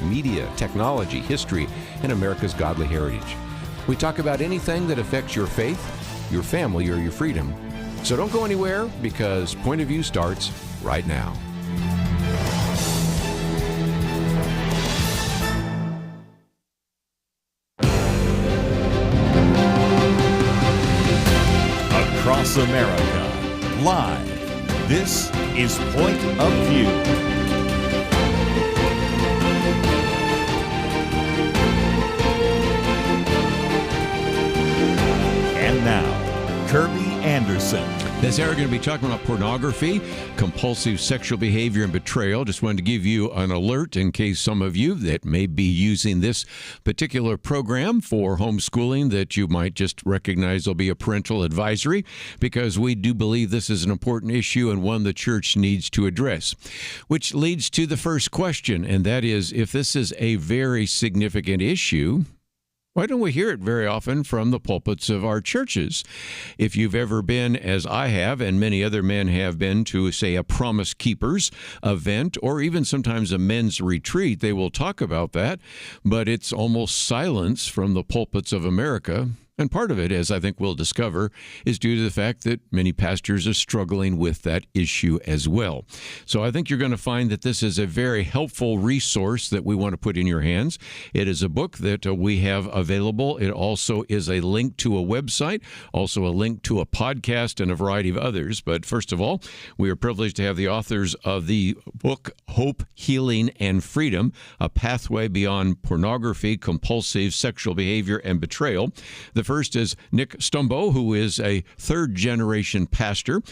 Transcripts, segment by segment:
media, technology, history, and America's godly heritage. We talk about anything that affects your faith, your family, or your freedom. So don't go anywhere, because Point of View starts right now. Across America, live, this is Point of View. And now, Kerby Anderson. This hour, we're going to be talking about pornography, compulsive sexual behavior, and betrayal. Just wanted to give you an alert in case some of you that may be using this particular program for homeschooling, that you might just recognize there'll be a parental advisory, because we do believe this is an important issue and one the church needs to address. Which leads to the first question, and that is, if this is a very significant issue, why don't we hear it very often from the pulpits of our churches? If you've ever been, as I have, and many other men have been, to, say, a Promise Keepers event, or even sometimes a men's retreat, they will talk about that, but it's almost silence from the pulpits of America. And part of it, as I think we'll discover, is due to the fact that many pastors are struggling with that issue as well. So I think you're going to find that this is a very helpful resource that we want to put in your hands. It is a book that we have available. It also is a link to a website, also a link to a podcast, and a variety of others. But first of all, we are privileged to have the authors of the book, Hope, Healing, and Freedom, A Pathway Beyond Pornography, Compulsive Sexual Behavior, and Betrayal. The first is Nick Stumbo, who is a third-generation pastor,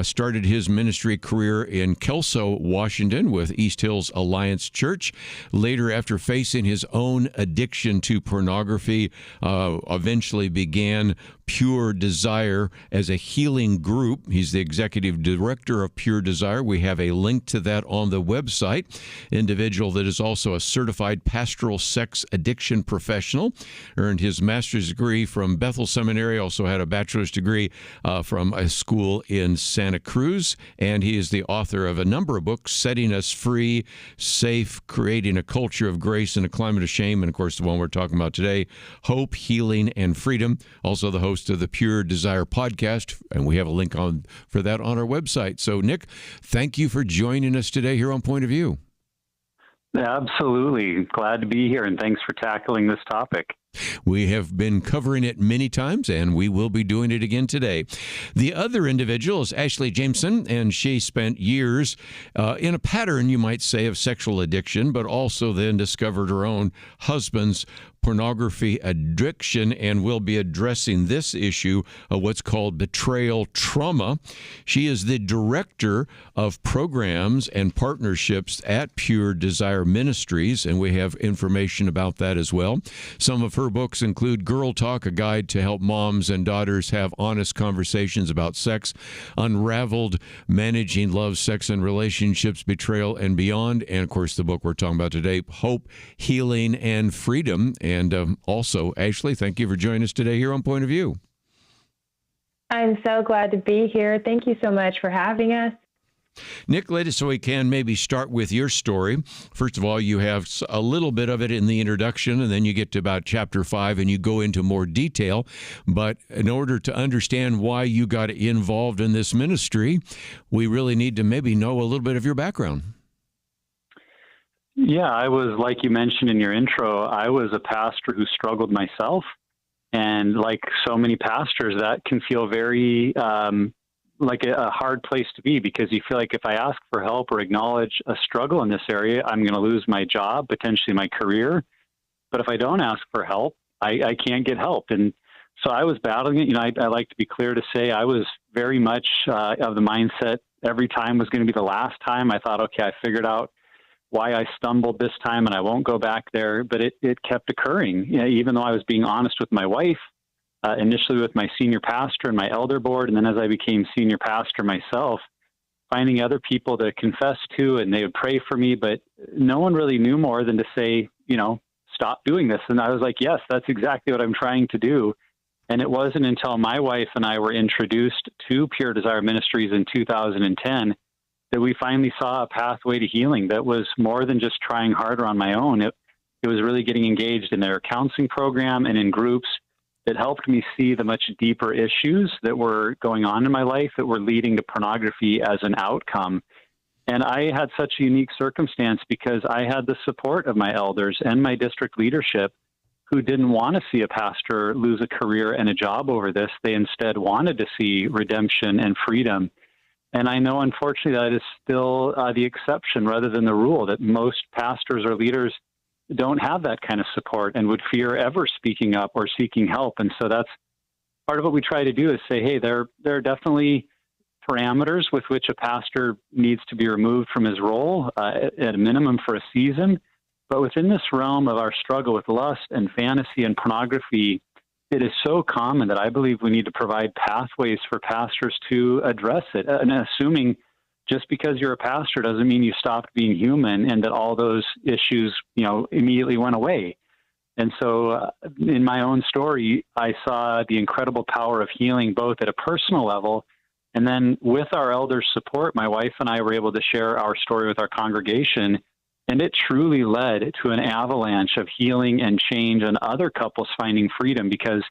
started his ministry career in Kelso, Washington, with East Hills Alliance Church. Later, after facing his own addiction to pornography, eventually began Pure Desire as a healing group. He's the executive director of Pure Desire. We have a link to that on the website. Individual that is also a certified pastoral sex addiction professional, earned his master's degree from Bethel Seminary, also had a bachelor's degree from a school in Santa Cruz, and he is the author of a number of books, Setting Us Free, Safe, Creating a Culture of Grace in a Climate of Shame, and of course the one we're talking about today, Hope, Healing, and Freedom. Also the host of the Pure Desire podcast, and we have a link for that on our website. So Nick, thank you for joining us today here on Point of View. Absolutely. Glad to be here, and thanks for tackling this topic. We have been covering it many times, and we will be doing it again today. The other individual is Ashley Jameson, and she spent years in a pattern, you might say, of sexual addiction, but also then discovered her own husband's pornography addiction, and will be addressing this issue of what's called betrayal trauma. She is the director of programs and partnerships at Pure Desire Ministries, and we have information about that as well. Some of her books include Girl Talk, a guide to help moms and daughters have honest conversations about sex, Unraveled, Managing Love, Sex, and Relationships, Betrayal, and Beyond, and of course the book we're talking about today, Hope, Healing, and Freedom. And also, Ashley, thank you for joining us today here on Point of View. I'm so glad to be here. Thank you so much for having us. Nick, let us, so we can maybe start with your story. First of all, you have a little bit of it in the introduction, and then you get to about chapter 5, and you go into more detail. But in order to understand why you got involved in this ministry, we really need to maybe know a little bit of your background. Yeah, I was, like you mentioned in your intro, I was a pastor who struggled myself. And like so many pastors, that can feel very like a hard place to be, because you feel like if I ask for help or acknowledge a struggle in this area, I'm going to lose my job, potentially my career. But if I don't ask for help, I can't get help. And so I was battling it. You know, I like to be clear to say I was very much of the mindset every time was going to be the last time. I thought, okay, I figured out why I stumbled this time and I won't go back there. But it kept occurring, you know, even though I was being honest with my wife, initially with my senior pastor and my elder board. And then as I became senior pastor myself, finding other people to confess to, and they would pray for me, but no one really knew more than to say, you know, stop doing this. And I was like, yes, that's exactly what I'm trying to do. And it wasn't until my wife and I were introduced to Pure Desire Ministries in 2010 that we finally saw a pathway to healing that was more than just trying harder on my own. It was really getting engaged in their counseling program and in groups that helped me see the much deeper issues that were going on in my life that were leading to pornography as an outcome. And I had such a unique circumstance because I had the support of my elders and my district leadership who didn't want to see a pastor lose a career and a job over this. They instead wanted to see redemption and freedom. And I know, unfortunately, that is still the exception rather than the rule, that most pastors or leaders don't have that kind of support and would fear ever speaking up or seeking help. And so that's part of what we try to do, is say, hey, there are definitely parameters with which a pastor needs to be removed from his role at a minimum for a season. But within this realm of our struggle with lust and fantasy and pornography, it is so common that I believe we need to provide pathways for pastors to address it. And assuming just because you're a pastor doesn't mean you stopped being human and that all those issues, immediately went away. And so in my own story, I saw the incredible power of healing, both at a personal level, and then with our elders' support, my wife and I were able to share our story with our congregation. And it truly led to an avalanche of healing and change and other couples finding freedom, because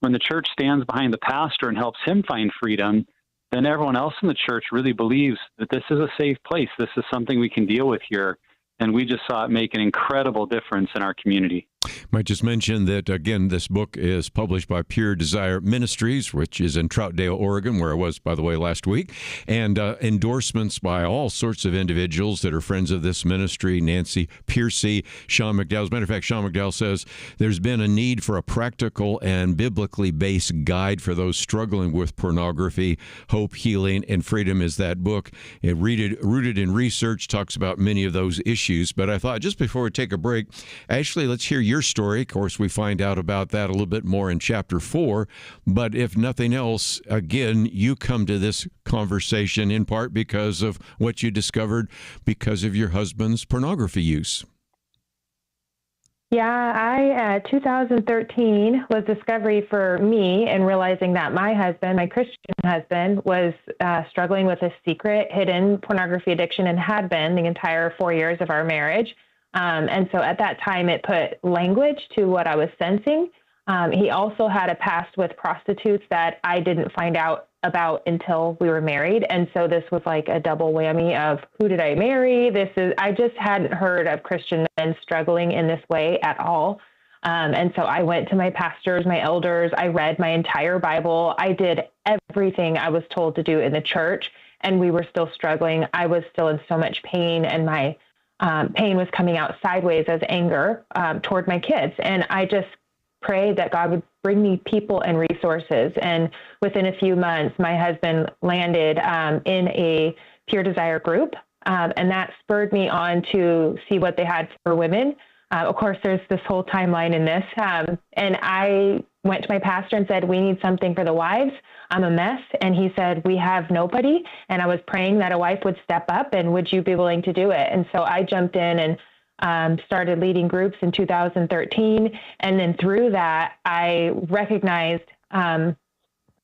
when the church stands behind the pastor and helps him find freedom, then everyone else in the church really believes that this is a safe place. This is something we can deal with here. And we just saw it make an incredible difference in our community. Might just mention that, again, this book is published by Pure Desire Ministries, which is in Troutdale, Oregon, where I was, by the way, last week, and endorsements by all sorts of individuals that are friends of this ministry: Nancy Piercy, Sean McDowell. As a matter of fact, Sean McDowell says there's been a need for a practical and biblically based guide for those struggling with pornography. Hope, Healing, and Freedom is that book. It rooted in research, talks about many of those issues. But I thought, just before we take a break, Ashley, let's hear your story. Of course, we find out about that a little bit more in chapter 4. But if nothing else, again, you come to this conversation in part because of what you discovered because of your husband's pornography use. Yeah, 2013 was discovery for me, and realizing that my husband, my Christian husband, was struggling with a secret, hidden pornography addiction, and had been the entire 4 years of our marriage. And so at that time, it put language to what I was sensing. He also had a past with prostitutes that I didn't find out about until we were married. And so this was like a double whammy of, who did I marry? I just hadn't heard of Christian men struggling in this way at all. And so I went to my pastors, my elders. I read my entire Bible. I did everything I was told to do in the church, and we were still struggling. I was still in so much pain, and my pain was coming out sideways as anger toward my kids. And I just prayed that God would bring me people and resources. And within a few months, my husband landed in a Pure Desire group. And that spurred me on to see what they had for women. Of course, there's this whole timeline in this. And I went to my pastor and said, we need something for the wives. I'm a mess. And he said, we have nobody. And I was praying that a wife would step up, and would you be willing to do it? And so I jumped in and started leading groups in 2013. And then through that, I recognized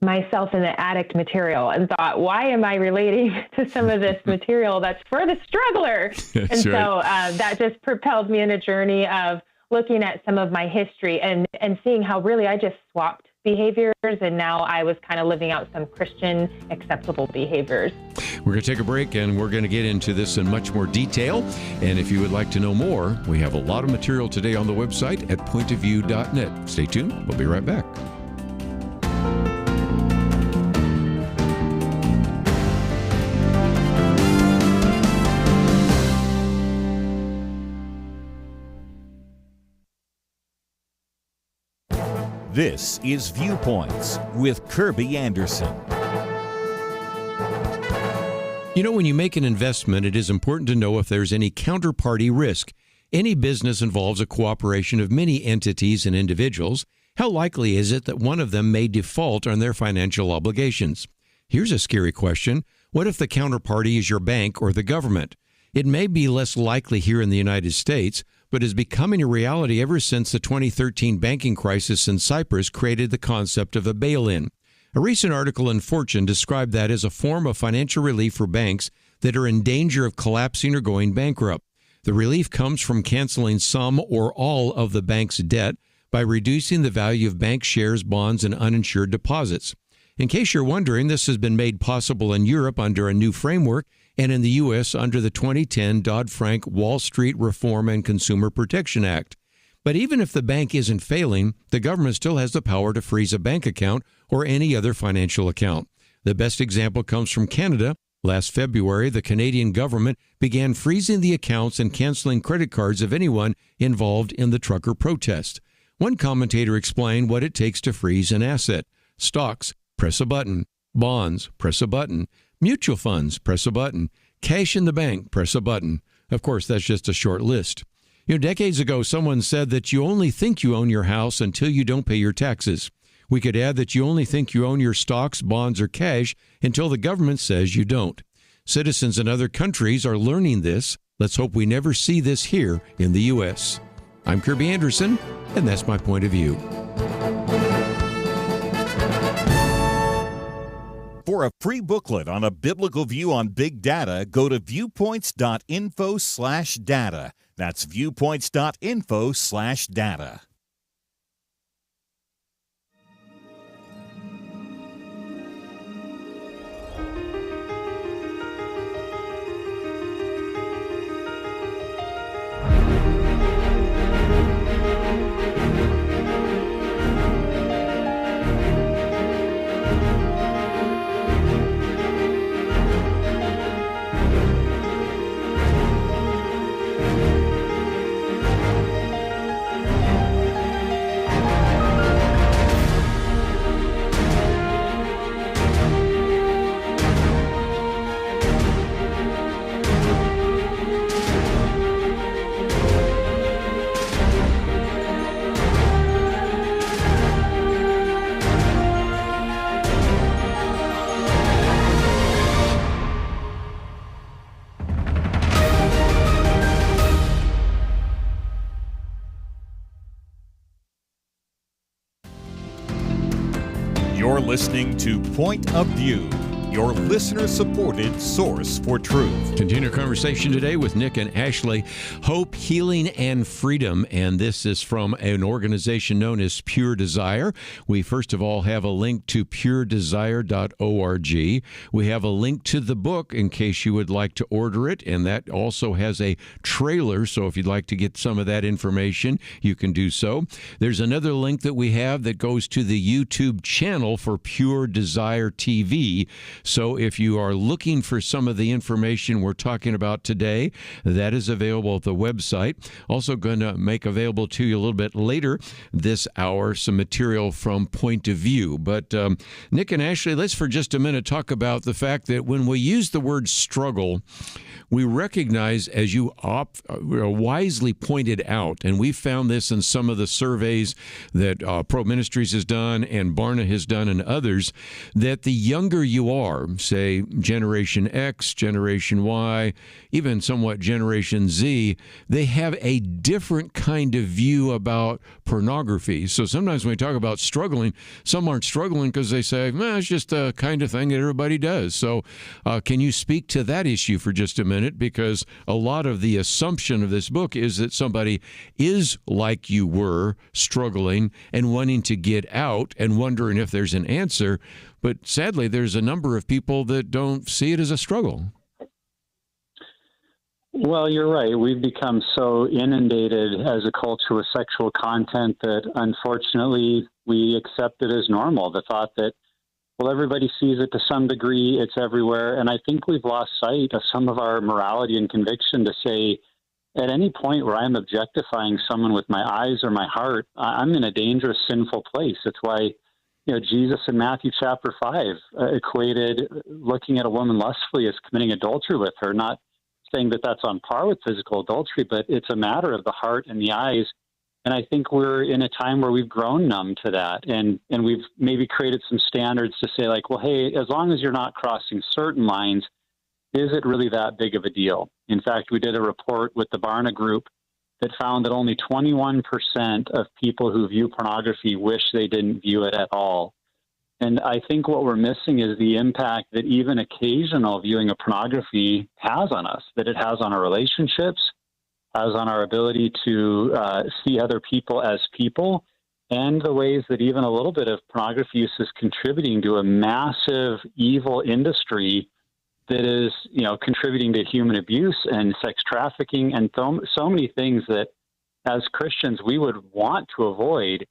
myself in the addict material and thought, why am I relating to some of this material that's for the struggler? And so that just propelled me in a journey of looking at some of my history and seeing how really I just swapped behaviors, and now I was kind of living out some Christian acceptable behaviors. We're going to take a break, and we're going to get into this in much more detail. And if you would like to know more, we have a lot of material today on the website at pointofview.net. Stay tuned. We'll be right back. This is Viewpoints with Kerby Anderson. You know, when you make an investment, it is important to know if there's any counterparty risk. Any business involves a cooperation of many entities and individuals. How likely is it that one of them may default on their financial obligations? Here's a scary question. What if the counterparty is your bank or the government? It may be less likely here in the United States, but is becoming a reality ever since the 2013 banking crisis in Cyprus created the concept of a bail-in. A recent article in Fortune described that as a form of financial relief for banks that are in danger of collapsing or going bankrupt. The relief comes from canceling some or all of the bank's debt by reducing the value of bank shares, bonds, and uninsured deposits. In case you're wondering, this has been made possible in Europe under a new framework and in the U.S. under the 2010 Dodd-Frank Wall Street Reform and Consumer Protection Act. But even if the bank isn't failing, the government still has the power to freeze a bank account or any other financial account. The best example comes from Canada. Last February, the Canadian government began freezing the accounts and canceling credit cards of anyone involved in the trucker protest. One commentator explained what it takes to freeze an asset. Stocks, press a button. Bonds, press a button. Mutual funds, press a button. Cash in the bank, press a button. Of course, that's just a short list. Decades ago, someone said that you only think you own your house until you don't pay your taxes. We could add that you only think you own your stocks, bonds, or cash until the government says you don't. Citizens in other countries are learning this. Let's hope we never see this here in the U.S. I'm Kerby Anderson, and that's my point of view. For a free booklet on a biblical view on big data, go to viewpoints.info/data. That's viewpoints.info/data. You're listening to Point of View, your listener-supported source for truth. Continue our conversation today with Nick and Ashley, Hope, Healing, and Freedom. And this is from an organization known as Pure Desire. We first of all have a link to puredesire.org. We have a link to the book in case you would like to order it. And that also has a trailer. So if you'd like to get some of that information, you can do so. There's another link that we have that goes to the YouTube channel for Pure Desire TV. So if you are looking for some of the information we're talking about today, that is available at the website. Also going to make available to you a little bit later this hour some material from Point of View. But Nick and Ashley, let's for just a minute talk about the fact that when we use the word struggle, we recognize, as you wisely pointed out, and we found this in some of the surveys that Pro Ministries has done and Barna has done and others, that the younger you are, say Generation X, Generation Y, even somewhat Generation Z, they have a different kind of view about pornography. So sometimes when we talk about struggling, some aren't struggling because they say, it's just the kind of thing that everybody does. So can you speak to that issue for just a minute? Because a lot of the assumption of this book is that somebody is like you were, struggling and wanting to get out and wondering if there's an answer. But sadly, there's a number of people that don't see it as a struggle. Well, you're right. We've become so inundated as a culture with sexual content that unfortunately we accept it as normal. The thought that, well, everybody sees it to some degree, it's everywhere. And I think we've lost sight of some of our morality and conviction to say, at any point where I'm objectifying someone with my eyes or my heart, I'm in a dangerous, sinful place. That's why, Jesus in Matthew chapter 5 equated looking at a woman lustfully as committing adultery with her, not saying that that's on par with physical adultery, but it's a matter of the heart and the eyes. And I think we're in a time where we've grown numb to that. And we've maybe created some standards to say like, well, hey, as long as you're not crossing certain lines, is it really that big of a deal? In fact, we did a report with the Barna Group that found that only 21% of people who view pornography wish they didn't view it at all. And I think what we're missing is the impact that even occasional viewing of pornography has on us, that it has on our relationships, has on our ability to see other people as people, and the ways that even a little bit of pornography use is contributing to a massive evil industry that is, contributing to human abuse and sex trafficking and so many things that as Christians we would want to avoid.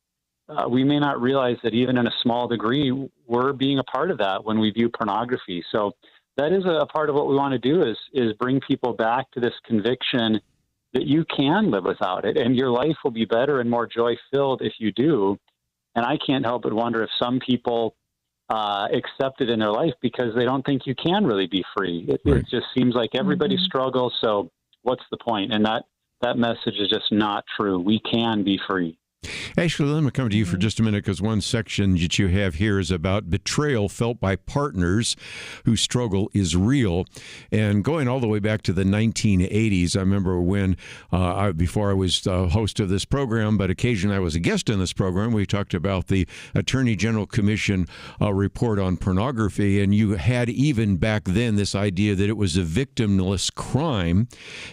We may not realize that even in a small degree, we're being a part of that when we view pornography. So that is a part of what we want to do is bring people back to this conviction that you can live without it and your life will be better and more joy-filled if you do. And I can't help but wonder if some people accept it in their life because they don't think you can really be free. It just seems like everybody struggles, so what's the point? And that message is just not true. We can be free. Ashley, let me come to you for just a minute, because one section that you have here is about betrayal felt by partners who struggle is real. And going all the way back to the 1980s, I remember when, before I was the host of this program, but occasionally I was a guest in this program, we talked about the Attorney General Commission report on pornography. And you had even back then this idea that it was a victimless crime.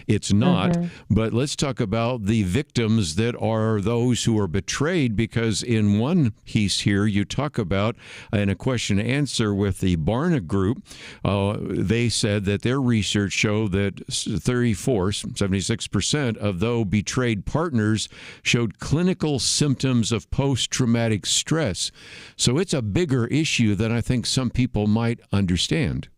It's not. But let's talk about the victims that are those who are betrayed, because in one piece here you talk about, in a question and answer with the Barna Group, they said that their research showed that 76% of those betrayed partners showed clinical symptoms of post-traumatic stress. So it's a bigger issue than I think some people might understand.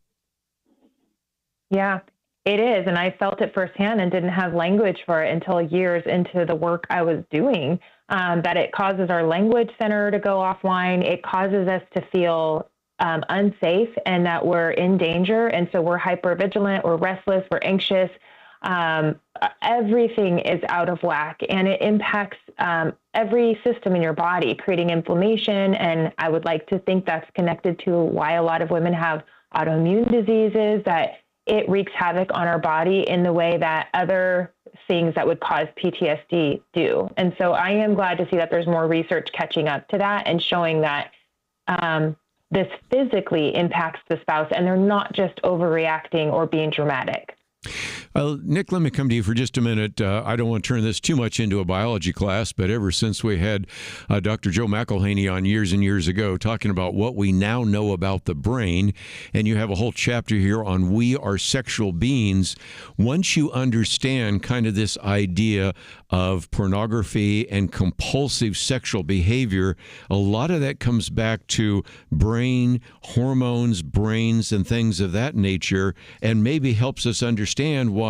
Yeah, it is. And I felt it firsthand and didn't have language for it until years into the work I was doing. That it causes our language center to go offline. It causes us to feel unsafe and that we're in danger. And so we're hypervigilant, we're restless, we're anxious. Everything is out of whack, and it impacts every system in your body, creating inflammation. And I would like to think that's connected to why a lot of women have autoimmune diseases, that it wreaks havoc on our body in the way that other things that would cause PTSD do. And so I am glad to see that there's more research catching up to that and showing that this physically impacts the spouse and they're not just overreacting or being dramatic. Nick, let me come to you for just a minute. I don't want to turn this too much into a biology class, but ever since we had Dr. Joe McElhaney on years and years ago talking about what we now know about the brain, and you have a whole chapter here on we are sexual beings, once you understand kind of this idea of pornography and compulsive sexual behavior, a lot of that comes back to brain, hormones, brains, and things of that nature, and maybe helps us understand why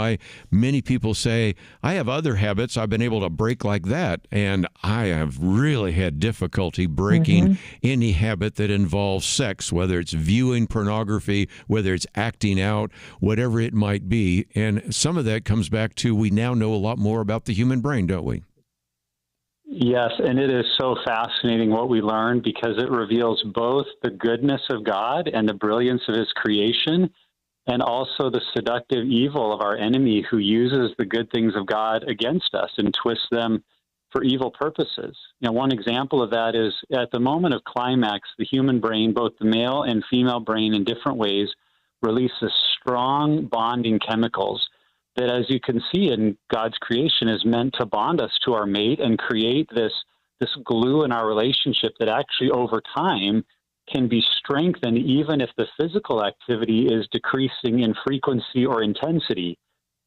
many people say, I have other habits I've been able to break like that, and I have really had difficulty breaking any habit that involves sex, whether it's viewing pornography, whether it's acting out, whatever it might be. And some of that comes back to we now know a lot more about the human brain, don't we? Yes, and it is so fascinating what we learn, because it reveals both the goodness of God and the brilliance of his creation, and also the seductive evil of our enemy, who uses the good things of God against us and twists them for evil purposes. One example of that is at the moment of climax, the human brain, both the male and female brain in different ways, releases strong bonding chemicals that, as you can see in God's creation, is meant to bond us to our mate and create this glue in our relationship that actually over time can be strengthened even if the physical activity is decreasing in frequency or intensity.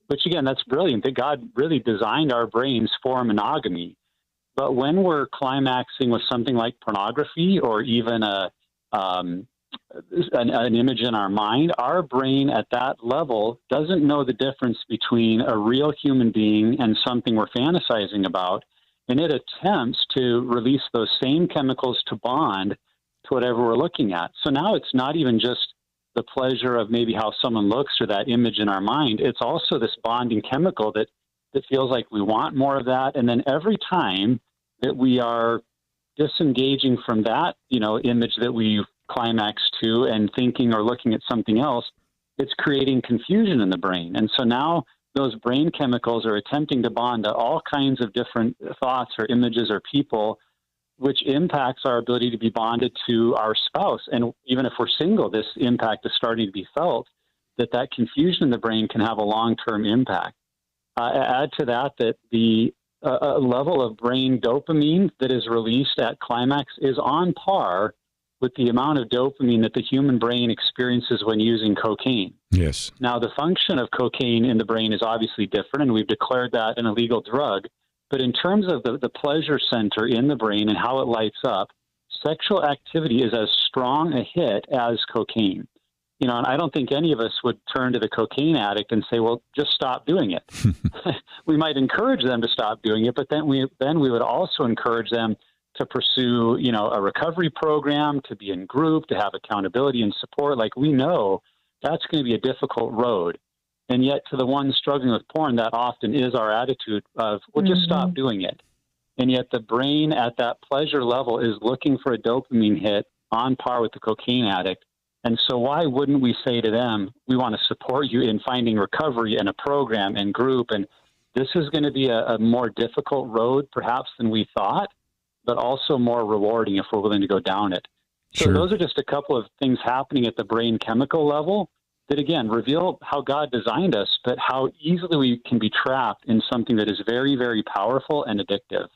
Which, again, that's brilliant, that God really designed our brains for monogamy. But when we're climaxing with something like pornography or even an image in our mind, our brain at that level doesn't know the difference between a real human being and something we're fantasizing about, and it attempts to release those same chemicals to bond to whatever we're looking at. So now it's not even just the pleasure of maybe how someone looks or that image in our mind. It's also this bonding chemical that feels like we want more of that. And then every time that we are disengaging from that, image that we climax to and thinking or looking at something else, it's creating confusion in the brain. And so now those brain chemicals are attempting to bond to all kinds of different thoughts or images or people which impacts our ability to be bonded to our spouse. And even if we're single, this impact is starting to be felt, that confusion in the brain can have a long-term impact. Add to that the level of brain dopamine that is released at climax is on par with the amount of dopamine that the human brain experiences when using cocaine. Yes. Now, the function of cocaine in the brain is obviously different, and we've declared that an illegal drug. But in terms of the pleasure center in the brain and how it lights up, sexual activity is as strong a hit as cocaine. And I don't think any of us would turn to the cocaine addict and say, well, just stop doing it. We might encourage them to stop doing it, but then we would also encourage them to pursue, a recovery program, to be in group, to have accountability and support. Like, we know that's going to be a difficult road. And yet to the ones struggling with porn, that often is our attitude of, well, just stop doing it. And yet the brain at that pleasure level is looking for a dopamine hit on par with the cocaine addict. And so why wouldn't we say to them, we want to support you in finding recovery and a program and group. And this is going to be a more difficult road perhaps than we thought, but also more rewarding if we're willing to go down it. So Sure. Those are just a couple of things happening at the brain chemical level that, again, reveal how God designed us, but how easily we can be trapped in something that is very, very powerful and addictive.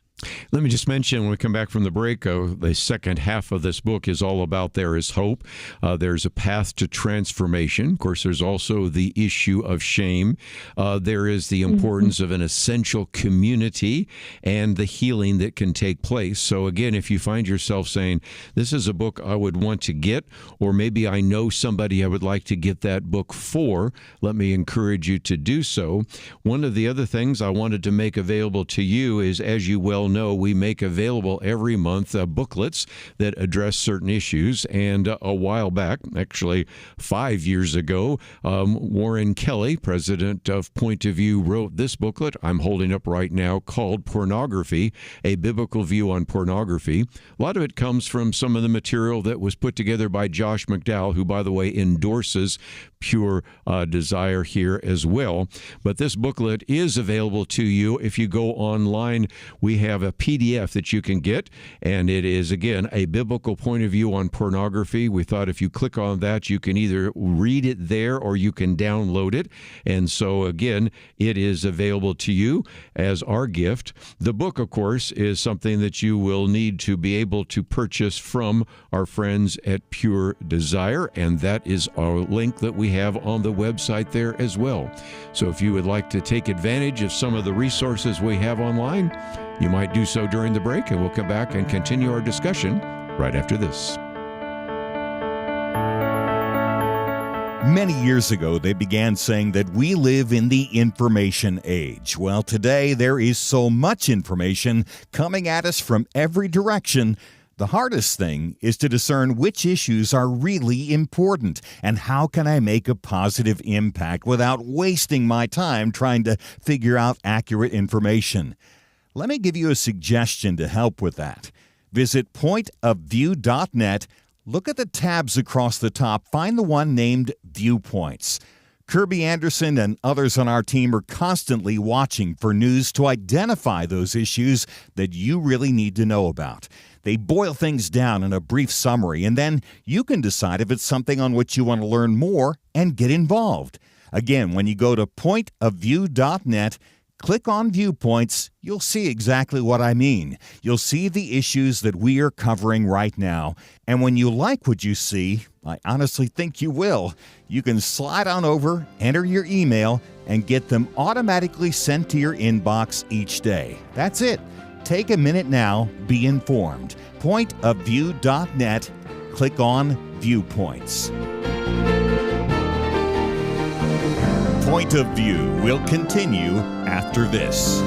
Let me just mention, when we come back from the break, the second half of this book is all about there is hope. There's a path to transformation. Of course, there's also the issue of shame. There is the importance of an essential community and the healing that can take place. So again, if you find yourself saying, this is a book I would want to get, or maybe I know somebody I would like to get that book for, let me encourage you to do so. One of the other things I wanted to make available to you is, as you well know, we make available every month booklets that address certain issues. And a while back, actually 5 years ago, Warren Kelly, president of Point of View, wrote this booklet I'm holding up right now called Pornography, A Biblical View on Pornography. A lot of it comes from some of the material that was put together by Josh McDowell, who, by the way, endorses Pure Desire here as well. But this booklet is available to you. If you go online, we have a PDF that you can get, and it is, again, a biblical point of view on pornography. We thought if you click on that, you can either read it there or you can download it. And so, again, it is available to you as our gift. The book, of course, is something that you will need to be able to purchase from our friends at Pure Desire, and that is our link that we have on the website there as well. So if you would like to take advantage of some of the resources we have online, you might do so during the break, and we'll come back and continue our discussion right after this. Many years ago, they began saying that we live in the information age. Well, today there is so much information coming at us from every direction. The hardest thing is to discern which issues are really important and how can I make a positive impact without wasting my time trying to figure out accurate information. Let me give you a suggestion to help with that. Visit pointofview.net. Look at the tabs across the top. Find the one named Viewpoints. Kerby Anderson and others on our team are constantly watching for news to identify those issues that you really need to know about. They boil things down in a brief summary, and then you can decide if it's something on which you want to learn more and get involved. Again, when you go to pointofview.net, click on Viewpoints, you'll see exactly what I mean. You'll see the issues that we are covering right now. And when you like what you see, I honestly think you will, you can slide on over, enter your email, and get them automatically sent to your inbox each day. That's it. Take a minute now, be informed. Pointofview.net, click on Viewpoints. Point of View will continue after this.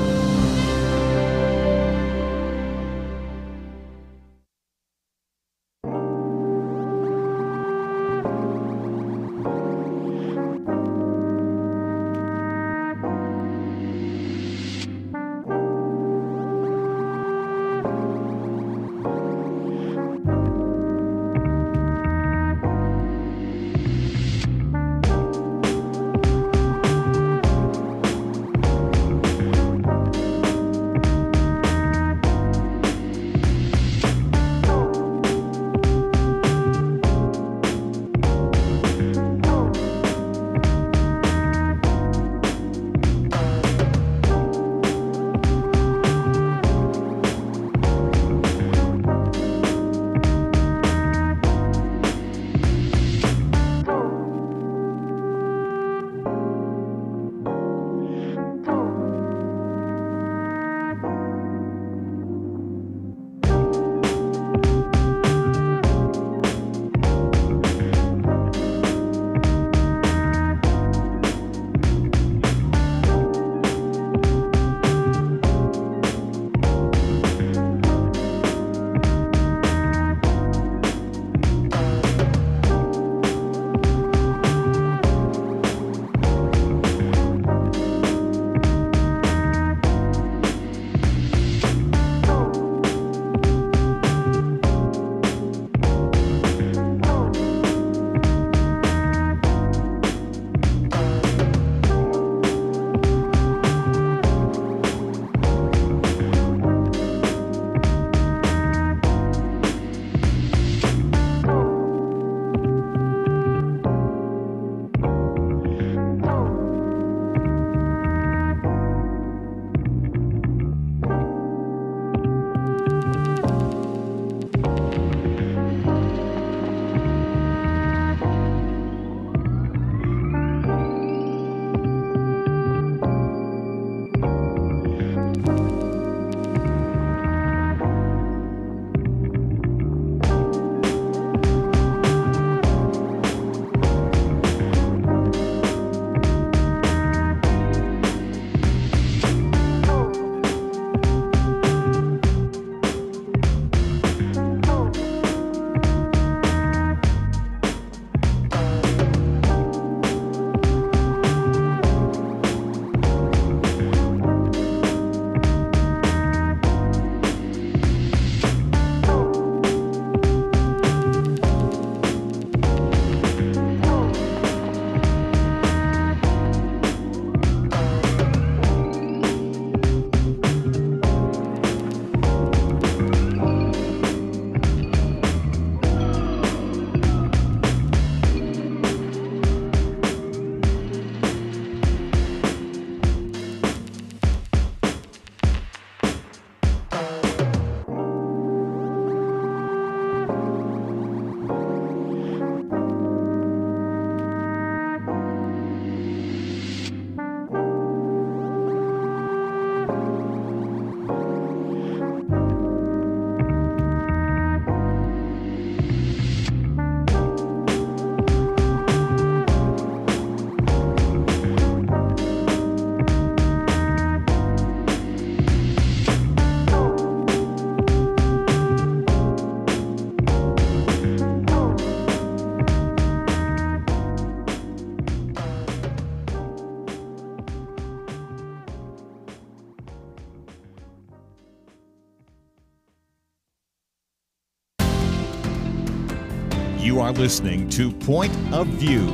You are listening to Point of View.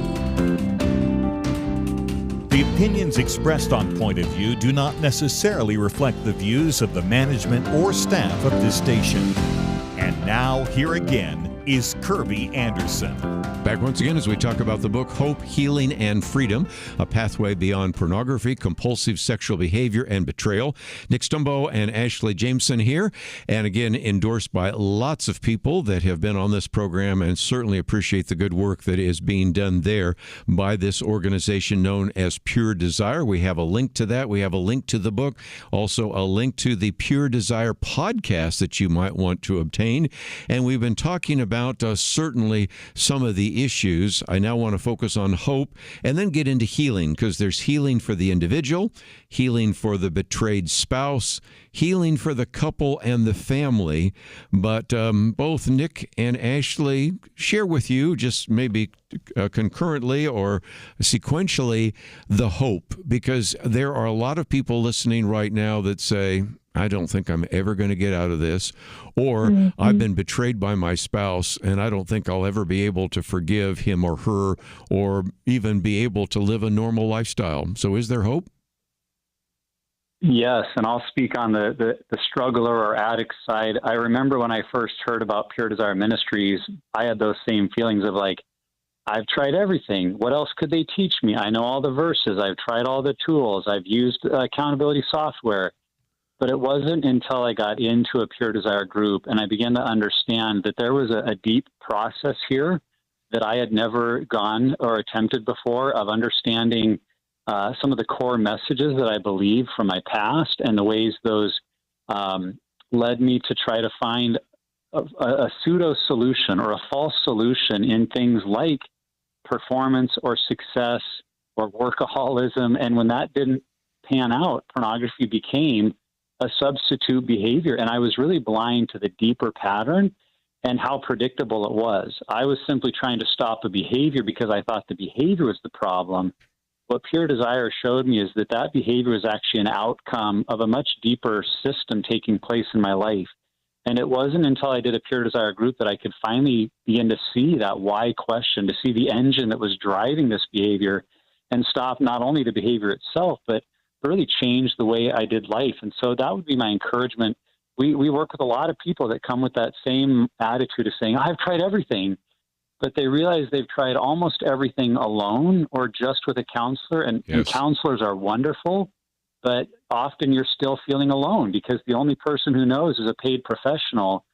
The opinions expressed on Point of View do not necessarily reflect the views of the management or staff of this station. And now, here again is Kerby Anderson. Back once again as we talk about the book Hope, Healing, and Freedom, A Pathway Beyond Pornography, Compulsive Sexual Behavior, and Betrayal. Nick Stumbo and Ashley Jameson here, and again endorsed by lots of people that have been on this program, and certainly appreciate the good work that is being done there by this organization known as Pure Desire. We have a link to that. We have a link to the book, also a link to the Pure Desire podcast that you might want to obtain. And we've been talking about certainly some of the issues. I now want to focus on hope and then get into healing, because there's healing for the individual, healing for the betrayed spouse, healing for the couple and the family. But both Nick and Ashley share with you, just maybe concurrently or sequentially, the hope, because there are a lot of people listening right now that say, I don't think I'm ever going to get out of this, or I've been betrayed by my spouse and I don't think I'll ever be able to forgive him or her or even be able to live a normal lifestyle. So is there hope? Yes, and I'll speak on the struggler or addict side. I remember when I first heard about Pure Desire Ministries, I had those same feelings of like, I've tried everything. What else could they teach me? I know all the verses. I've tried all the tools. I've used accountability software. But it wasn't until I got into a Pure Desire group and I began to understand that there was a deep process here that I had never gone or attempted before of understanding some of the core messages that I believe from my past and the ways those led me to try to find a pseudo solution or a false solution in things like performance or success or workaholism. And when that didn't pan out, pornography became a substitute behavior. And I was really blind to the deeper pattern and how predictable it was. I was simply trying to stop a behavior because I thought the behavior was the problem. What Pure Desire showed me is that that behavior is actually an outcome of a much deeper system taking place in my life. And it wasn't until I did a Pure Desire group that I could finally begin to see that why question, to see the engine that was driving this behavior and stop not only the behavior itself, but really changed the way I did life. And so that would be my encouragement. We work with a lot of people that come with that same attitude of saying, I've tried everything, but they realize they've tried almost everything alone or just with a counselor. And counselors are wonderful, but often you're still feeling alone because the only person who knows is a paid professional.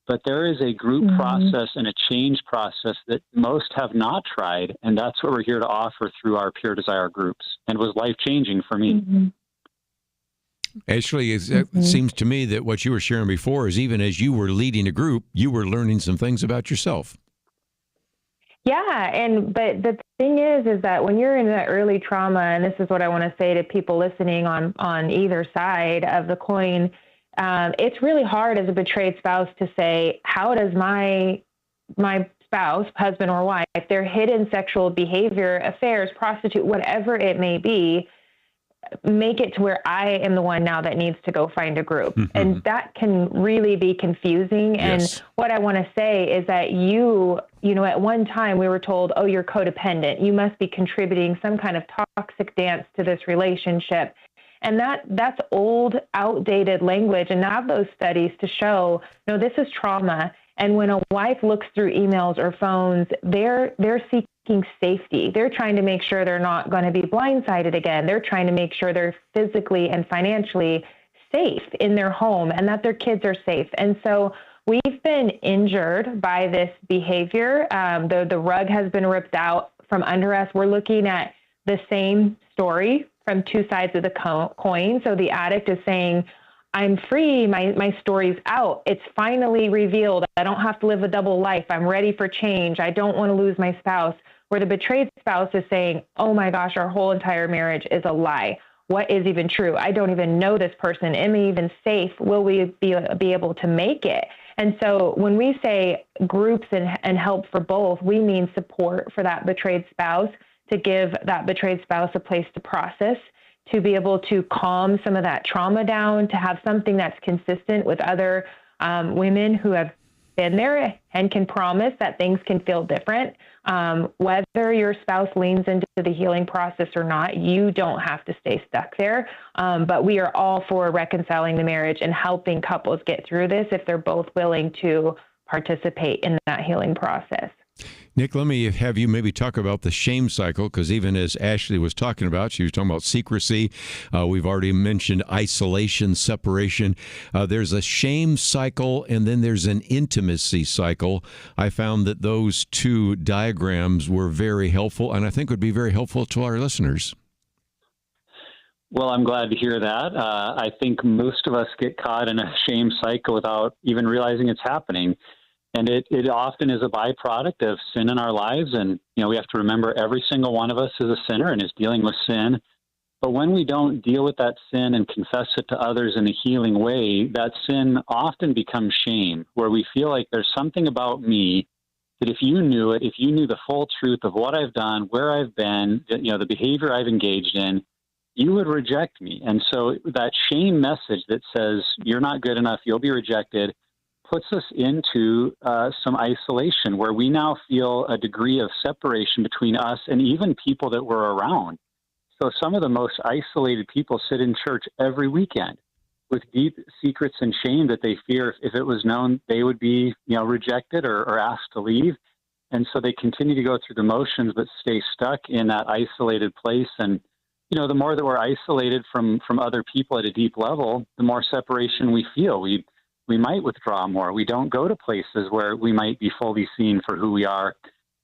But there is a group process and a change process that most have not tried. And that's what we're here to offer through our Pure Desire groups, and was life-changing for me. Ashley, it seems to me that what you were sharing before is even as you were leading a group, you were learning some things about yourself. Yeah, but the thing is that when you're in that early trauma, and this is what I want to say to people listening on either side of the coin, it's really hard as a betrayed spouse to say, how does my spouse, husband or wife, their hidden sexual behavior, affairs, prostitute, whatever it may be, make it to where I am the one now that needs to go find a group. And that can really be confusing. And what I want to say is that you know, at one time we were told, oh, you're codependent. You must be contributing some kind of toxic dance to this relationship. And that's old, outdated language. And now those studies to show, no, this is trauma. And when a wife looks through emails or phones, they're seeking safety. They're trying to make sure they're not going to be blindsided again. They're trying to make sure they're physically and financially safe in their home and that their kids are safe. And so we've been injured by this behavior. The rug has been ripped out from under us. We're looking at the same story from two sides of the coin. So the addict is saying, I'm free. My story's out. It's finally revealed. I don't have to live a double life. I'm ready for change. I don't want to lose my spouse. Where the betrayed spouse is saying, oh my gosh, our whole entire marriage is a lie. What is even true? I don't even know this person. Am I even safe? Will we be able to make it? And so when we say groups and help for both, we mean support for that betrayed spouse, to give that betrayed spouse a place to process, to be able to calm some of that trauma down, to have something that's consistent with other women who have been there and can promise that things can feel different. Whether your spouse leans into the healing process or not, you don't have to stay stuck there. But we are all for reconciling the marriage and helping couples get through this if they're both willing to participate in that healing process. Nick, let me have you maybe talk about the shame cycle, because even as Ashley was talking about, she was talking about secrecy. We've already mentioned isolation, separation. There's a shame cycle, and then there's an intimacy cycle. I found that those two diagrams were very helpful, and I think would be very helpful to our listeners. Well, I'm glad to hear that. I think most of us get caught in a shame cycle without even realizing it's happening. And it often is a byproduct of sin in our lives. And, we have to remember every single one of us is a sinner and is dealing with sin. But when we don't deal with that sin and confess it to others in a healing way, that sin often becomes shame, where we feel like there's something about me that if you knew it, if you knew the full truth of what I've done, where I've been, the behavior I've engaged in, you would reject me. And so that shame message that says you're not good enough, you'll be rejected, puts us into some isolation where we now feel a degree of separation between us and even people that we're around. So some of the most isolated people sit in church every weekend with deep secrets and shame that they fear if it was known they would be, rejected or asked to leave. And so they continue to go through the motions but stay stuck in that isolated place. And, the more that we're isolated from other people at a deep level, the more separation we feel. We might withdraw more. We don't go to places where we might be fully seen for who we are.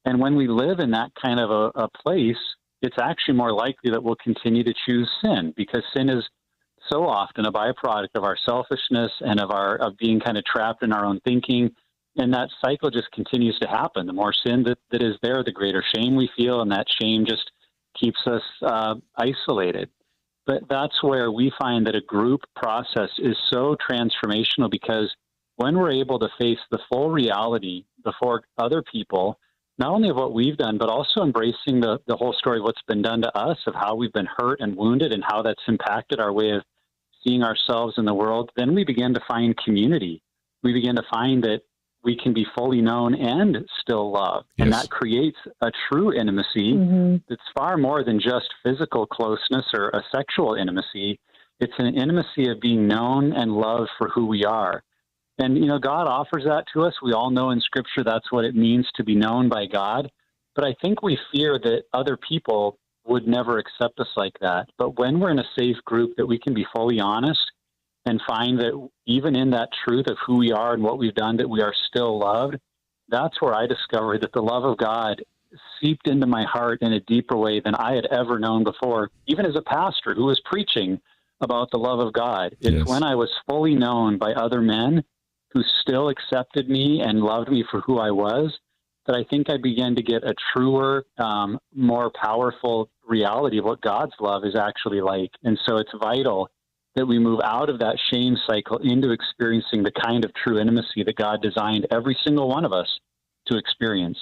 And when we live in that kind of a place, it's actually more likely that we'll continue to choose sin, because sin is so often a byproduct of our selfishness and of being kind of trapped in our own thinking. And that cycle just continues to happen. The more sin that is there, the greater shame we feel, and that shame just keeps us isolated. But that's where we find that a group process is so transformational, because when we're able to face the full reality before other people, not only of what we've done, but also embracing the whole story of what's been done to us, of how we've been hurt and wounded and how that's impacted our way of seeing ourselves in the world, then we begin to find community. We begin to find that we can be fully known and still loved. Yes. And that creates a true intimacy that's far more than just physical closeness or a sexual intimacy. It's an intimacy of being known and loved for who we are. And, God offers that to us. We all know in Scripture that's what it means to be known by God. But I think we fear that other people would never accept us like that. But when we're in a safe group that we can be fully honest and find that even in that truth of who we are and what we've done, that we are still loved, that's where I discovered that the love of God seeped into my heart in a deeper way than I had ever known before, even as a pastor who was preaching about the love of God. It's when I was fully known by other men who still accepted me and loved me for who I was, that I think I began to get a truer, more powerful reality of what God's love is actually like. And so it's vital that we move out of that shame cycle into experiencing the kind of true intimacy that God designed every single one of us to experience.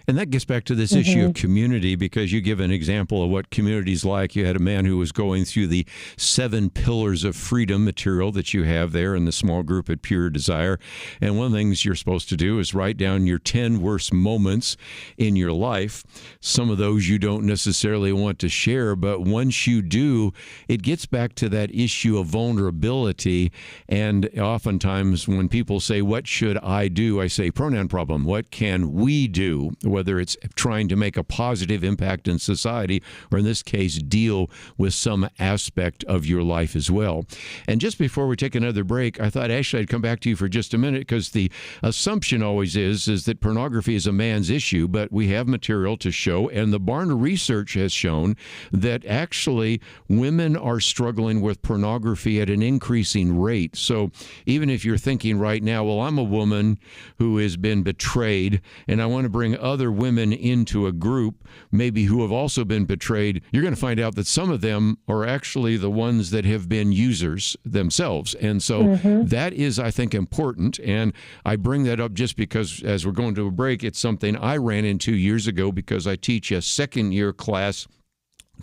And that gets back to this issue of community, because you give an example of what community's like. You had a man who was going through the 7 pillars of freedom material that you have there in the small group at Pure Desire. And one of the things you're supposed to do is write down your 10 worst moments in your life. Some of those you don't necessarily want to share, but once you do, it gets back to that issue of vulnerability. And oftentimes when people say, "What should I do?" I say, pronoun problem. What can we do? Whether it's trying to make a positive impact in society, or in this case, deal with some aspect of your life as well. And just before we take another break, I thought, Ashley, I'd come back to you for just a minute, because the assumption always is that pornography is a man's issue, but we have material to show, and the Barna research has shown that actually women are struggling with pornography at an increasing rate. So even if you're thinking right now, well, I'm a woman who has been betrayed, and I want to bring other women into a group, maybe who have also been betrayed, you're going to find out that some of them are actually the ones that have been users themselves. And so that is, I think, important. And I bring that up just because as we're going to a break, it's something I ran into years ago, because I teach a second-year class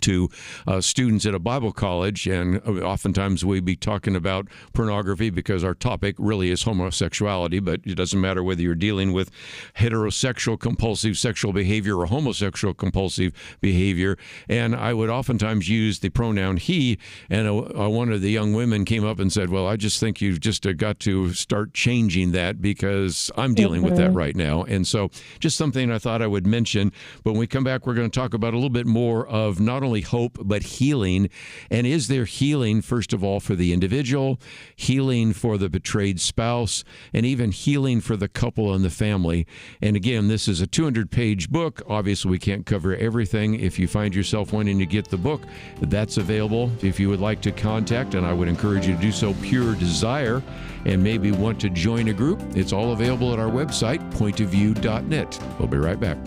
to students at a Bible college, and oftentimes we be talking about pornography because our topic really is homosexuality, but it doesn't matter whether you're dealing with heterosexual compulsive sexual behavior or homosexual compulsive behavior. And I would oftentimes use the pronoun he, and one of the young women came up and said, well, I just think you've just got to start changing that because I'm dealing with that right now. And so just something I thought I would mention. But when we come back, we're going to talk about a little bit more of not only hope, but healing. And is there healing, first of all, for the individual, healing for the betrayed spouse, and even healing for the couple and the family? And again, this is a 200-page book. Obviously, we can't cover everything. If you find yourself wanting to get the book, that's available. If you would like to contact, and I would encourage you to do so, Pure Desire, and maybe want to join a group, it's all available at our website, pointofview.net. We'll be right back.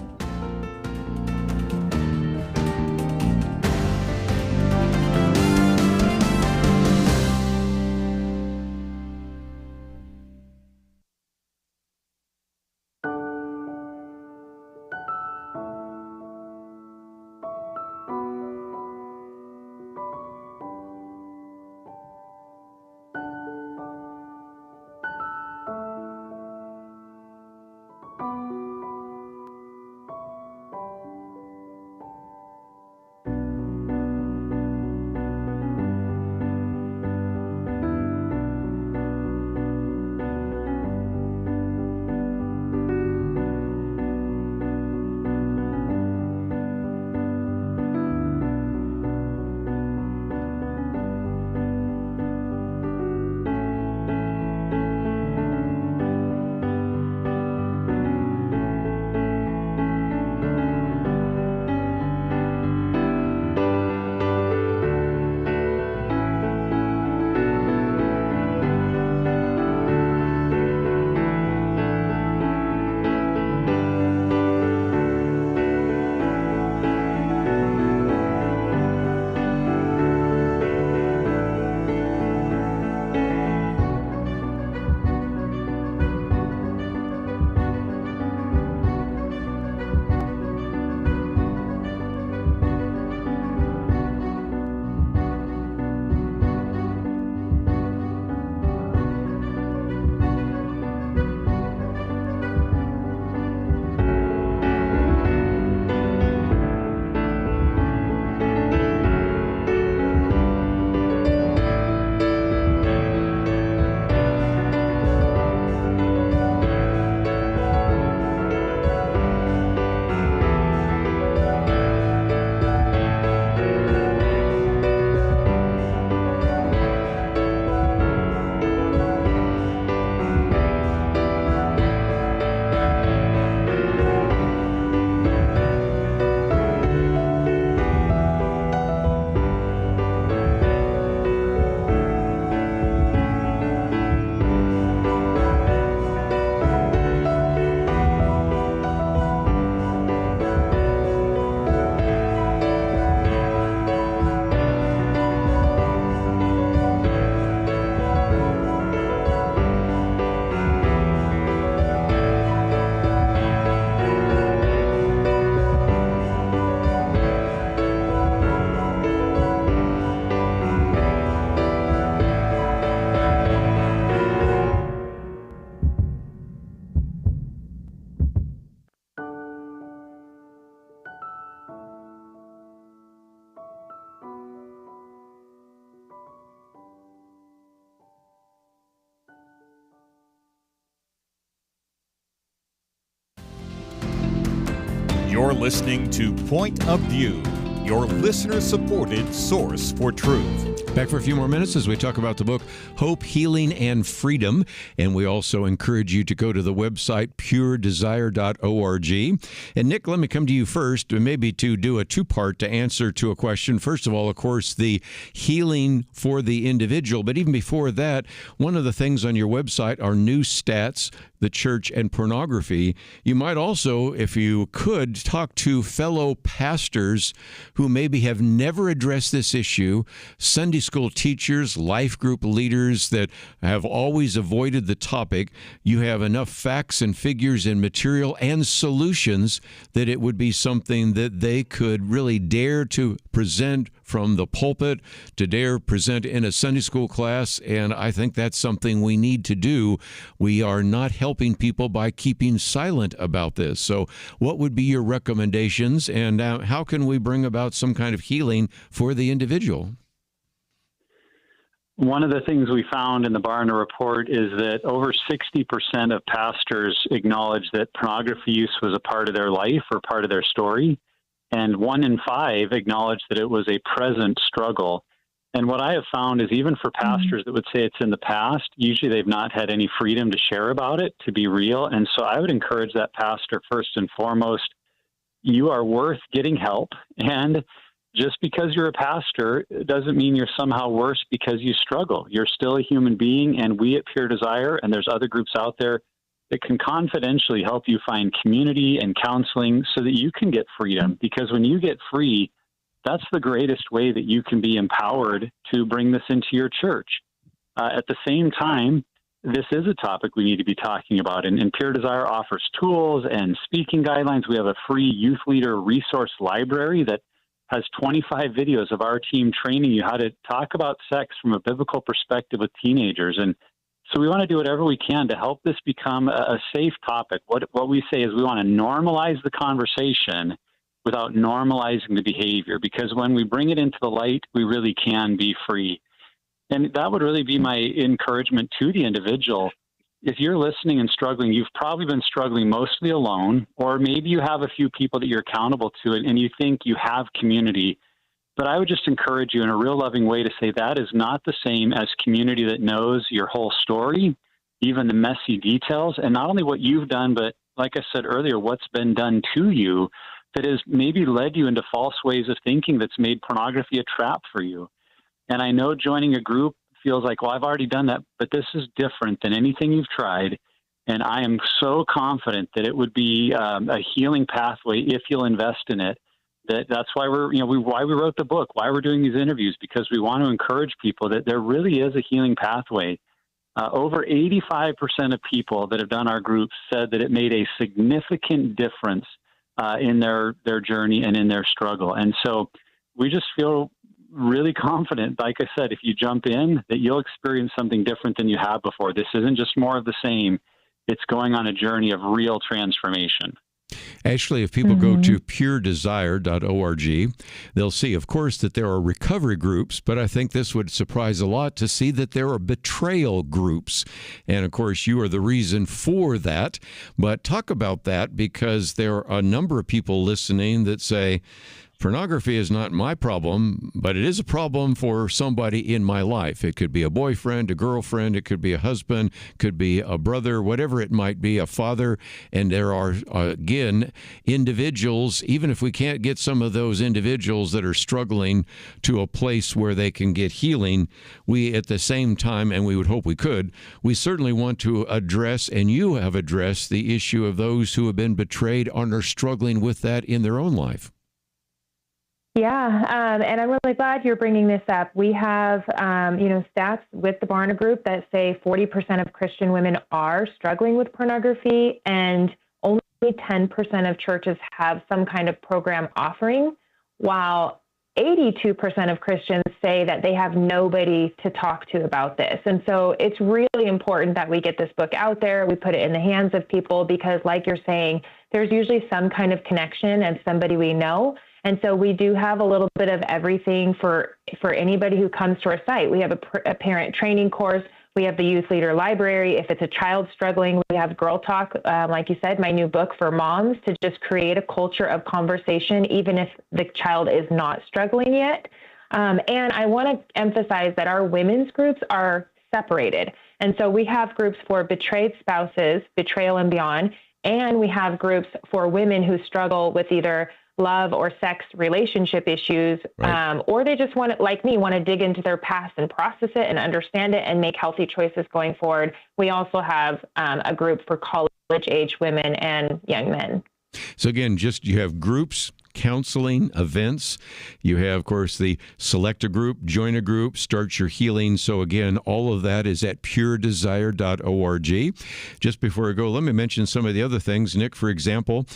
You're listening to Point of View, your listener-supported source for truth. Back for a few more minutes as we talk about the book, Hope, Healing, and Freedom. And we also encourage you to go to the website, puredesire.org. And Nick, let me come to you first, maybe to do a two-part to answer to a question. First of all, of course, the healing for the individual. But even before that, one of the things on your website are new stats, the church, and pornography. You might also, if you could, talk to fellow pastors who maybe have never addressed this issue, Sunday school teachers, life group leaders that have always avoided the topic. You have enough facts and figures and material and solutions that it would be something that they could really dare to present from the pulpit, to dare present in a Sunday school class, and I think that's something we need to do. We are not helping people by keeping silent about this. So what would be your recommendations, and how can we bring about some kind of healing for the individual? One of the things we found in the Barna report is that over 60% of pastors acknowledge that pornography use was a part of their life or part of their story. And 1 in 5 acknowledge that it was a present struggle. And what I have found is even for pastors that would say it's in the past, usually they've not had any freedom to share about it, to be real. And so I would encourage that pastor, first and foremost, you are worth getting help. And just because you're a pastor doesn't mean you're somehow worse because you struggle. You're still a human being, and we at Pure Desire, and there's other groups out there that can confidentially help you find community and counseling so that you can get freedom. Because when you get free, that's the greatest way that you can be empowered to bring this into your church. At the same time, this is a topic we need to be talking about. And Pure Desire offers tools and speaking guidelines. We have a free youth leader resource library that has 25 videos of our team training you how to talk about sex from a biblical perspective with teenagers. And so we want to do whatever we can to help this become a safe topic. What we say is we want to normalize the conversation without normalizing the behavior, because when we bring it into the light, we really can be free. And that would really be my encouragement to the individual. If you're listening and struggling, you've probably been struggling mostly alone, or maybe you have a few people that you're accountable to and you think you have community. But I would just encourage you in a real loving way to say that is not the same as community that knows your whole story, even the messy details, and not only what you've done, but like I said earlier, what's been done to you that has maybe led you into false ways of thinking that's made pornography a trap for you. And I know joining a group feels like, well, I've already done that, but this is different than anything you've tried. And I am so confident that it would be a healing pathway if you'll invest in it. That's why why we wrote the book, why we're doing these interviews, because we want to encourage people that there really is a healing pathway. Over 85% of people that have done our groups said that it made a significant difference in their journey and in their struggle. And so we just feel really confident, like I said, if you jump in, that you'll experience something different than you have before. This isn't just more of the same. It's going on a journey of real transformation. Ashley, if people go to puredesire.org, they'll see, of course, that there are recovery groups, but I think this would surprise a lot to see that there are betrayal groups. And, of course, you are the reason for that. But talk about that, because there are a number of people listening that say, pornography is not my problem, but it is a problem for somebody in my life. It could be a boyfriend, a girlfriend, it could be a husband, could be a brother, whatever it might be, a father. And there are, again, individuals, even if we can't get some of those individuals that are struggling to a place where they can get healing, we at the same time, and we would hope we could, we certainly want to address, and you have addressed, the issue of those who have been betrayed and are struggling with that in their own life. Yeah, and I'm really glad you're bringing this up. We have, stats with the Barna Group that say 40% of Christian women are struggling with pornography, and only 10% of churches have some kind of program offering, while 82% of Christians say that they have nobody to talk to about this. And so it's really important that we get this book out there. We put it in the hands of people because, like you're saying, there's usually some kind of connection and somebody we know. And so we do have a little bit of everything for anybody who comes to our site. We have a parent training course. We have the youth leader library. If it's a child struggling, we have Girl Talk, like you said, my new book for moms, to just create a culture of conversation, even if the child is not struggling yet. And I want to emphasize that our women's groups are separated. And so we have groups for betrayed spouses, betrayal and beyond, and we have groups for women who struggle with either love or sex relationship issues, right. Or they just want to, like me, want to dig into their past and process it and understand it and make healthy choices going forward. We also have a group for college-age women and young men. So again, you have groups counseling, events. You have, of course, the select a group, join a group, start your healing. So again, all of that is at puredesire.org. Just before I go, let me mention some of the other things. Nick, for example,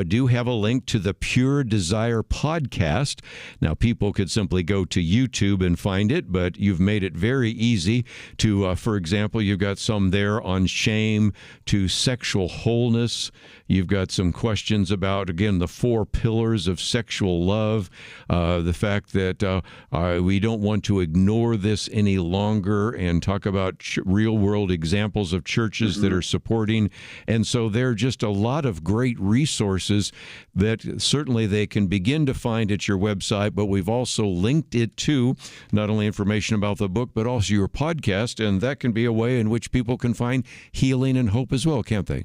do have a link to the Pure Desire podcast. Now, people could simply go to YouTube and find it, but you've made it very easy to, for example, you've got some there on shame to sexual wholeness. You've got some questions about, again, the 4 pillars of sexual love, the fact that we don't want to ignore this any longer, and talk about real-world examples of churches that are supporting. And so there are just a lot of great resources that certainly they can begin to find at your website, but we've also linked it to not only information about the book, but also your podcast, and that can be a way in which people can find healing and hope as well, can't they?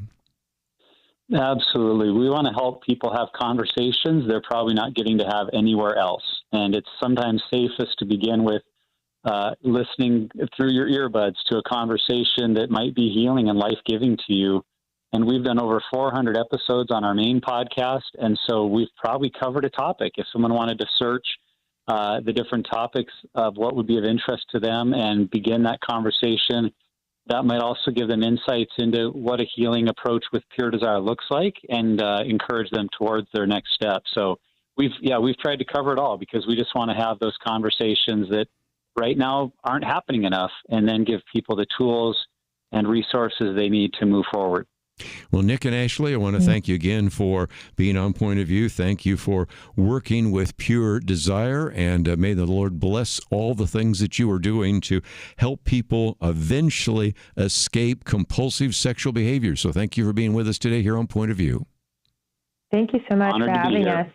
Absolutely. We want to help people have conversations they're probably not getting to have anywhere else. And it's sometimes safest to begin with listening through your earbuds to a conversation that might be healing and life-giving to you. And we've done over 400 episodes on our main podcast. And so we've probably covered a topic. If someone wanted to search the different topics of what would be of interest to them and begin that conversation, that might also give them insights into what a healing approach with Pure Desire looks like, and encourage them towards their next step. So we've tried to cover it all, because we just want to have those conversations that right now aren't happening enough, and then give people the tools and resources they need to move forward. Well, Nick and Ashley, I want to thank you again for being on Point of View. Thank you for working with Pure Desire, and may the Lord bless all the things that you are doing to help people eventually escape compulsive sexual behavior. So thank you for being with us today here on Point of View. Thank you so much Honored for to be having here. us.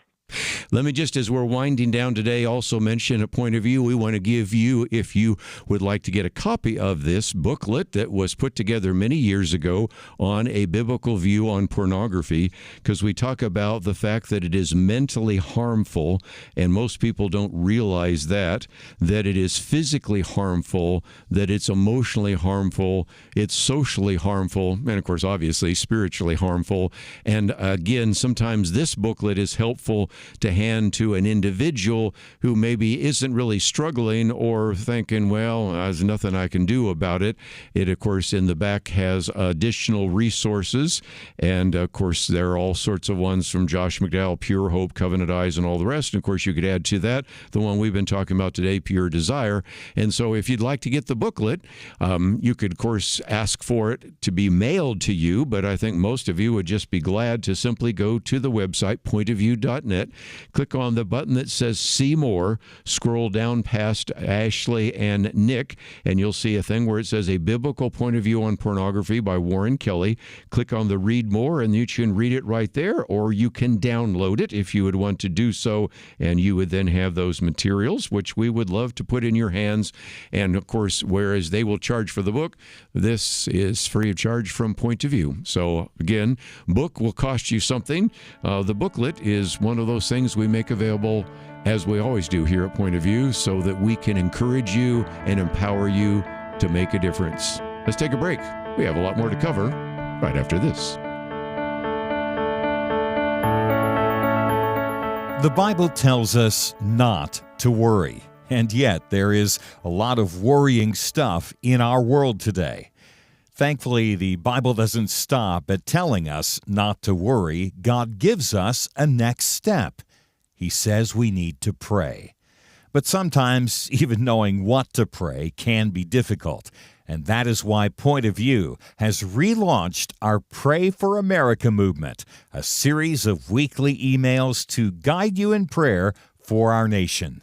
Let me just, as we're winding down today, also mention at Point of View, we want to give you, if you would like to get a copy of this booklet that was put together many years ago on a biblical view on pornography, because we talk about the fact that it is mentally harmful, and most people don't realize that it is physically harmful, that it's emotionally harmful, it's socially harmful, and of course, obviously, spiritually harmful. And again, sometimes this booklet is helpful to hand to an individual who maybe isn't really struggling or thinking, well, there's nothing I can do about it. It, of course, in the back has additional resources. And, of course, there are all sorts of ones from Josh McDowell, Pure Hope, Covenant Eyes, and all the rest. And, of course, you could add to that the one we've been talking about today, Pure Desire. And so if you'd like to get the booklet, you could, of course, ask for it to be mailed to you. But I think most of you would just be glad to simply go to the website, pointofview.net. Click on the button that says See More, scroll down past Ashley and Nick, and you'll see a thing where it says A Biblical Point of View on Pornography by Warren Kelly. Click on the Read More, and you can read it right there, or you can download it if you would want to do so, and you would then have those materials, which we would love to put in your hands. And, of course, whereas they will charge for the book, this is free of charge from Point of View. So, again, book will cost you something. The booklet is one of those things we make available, as we always do here at Point of View, so that we can encourage you and empower you to make a difference. Let's take a break. We have a lot more to cover right after this. The Bible tells us not to worry, and yet there is a lot of worrying stuff in our world today. Thankfully, the Bible doesn't stop at telling us not to worry. God gives us a next step. He says we need to pray. But sometimes even knowing what to pray can be difficult, and that is why Point of View has relaunched our Pray for America movement, a series of weekly emails to guide you in prayer for our nation.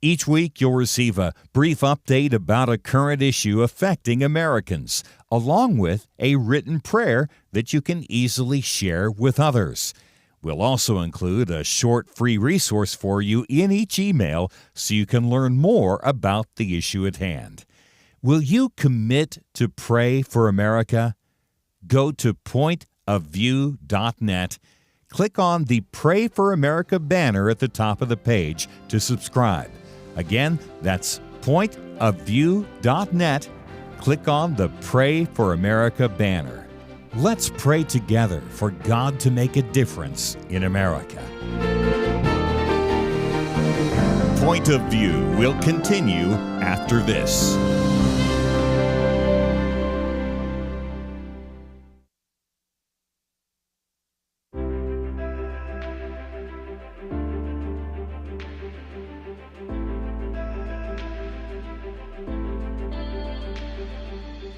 Each week, you'll receive a brief update about a current issue affecting Americans, along with a written prayer that you can easily share with others. We'll also include a short free resource for you in each email so you can learn more about the issue at hand. Will you commit to pray for America? Go to pointofview.net. Click on the Pray for America banner at the top of the page to subscribe. Again, that's pointofview.net. Click on the Pray for America banner. Let's pray together for God to make a difference in America. Point of View will continue after this.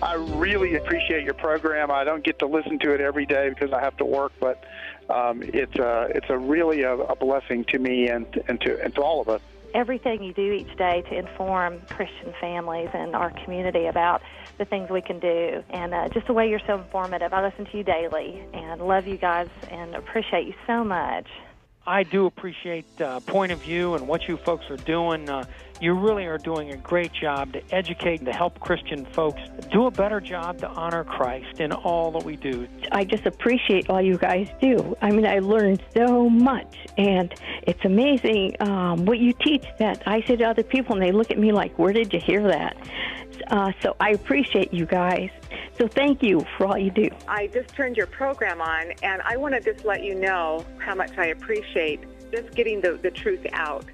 I really appreciate your program. I don't get to listen to it every day because I have to work, but it's really a blessing to me and to all of us. Everything you do each day to inform Christian families and our community about the things we can do, and just the way you're so informative. I listen to you daily and love you guys and appreciate you so much. I do appreciate Point of View and what you folks are doing. You really are doing a great job to educate and to help Christian folks do a better job to honor Christ in all that we do. I just appreciate all you guys do. I mean, I learned so much, and it's amazing what you teach that I say to other people, and they look at me like, where did you hear that? So I appreciate you guys. So thank you for all you do. I just turned your program on, and I want to just let you know how much I appreciate just getting the truth out.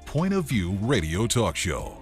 Point of View Radio Talk Show.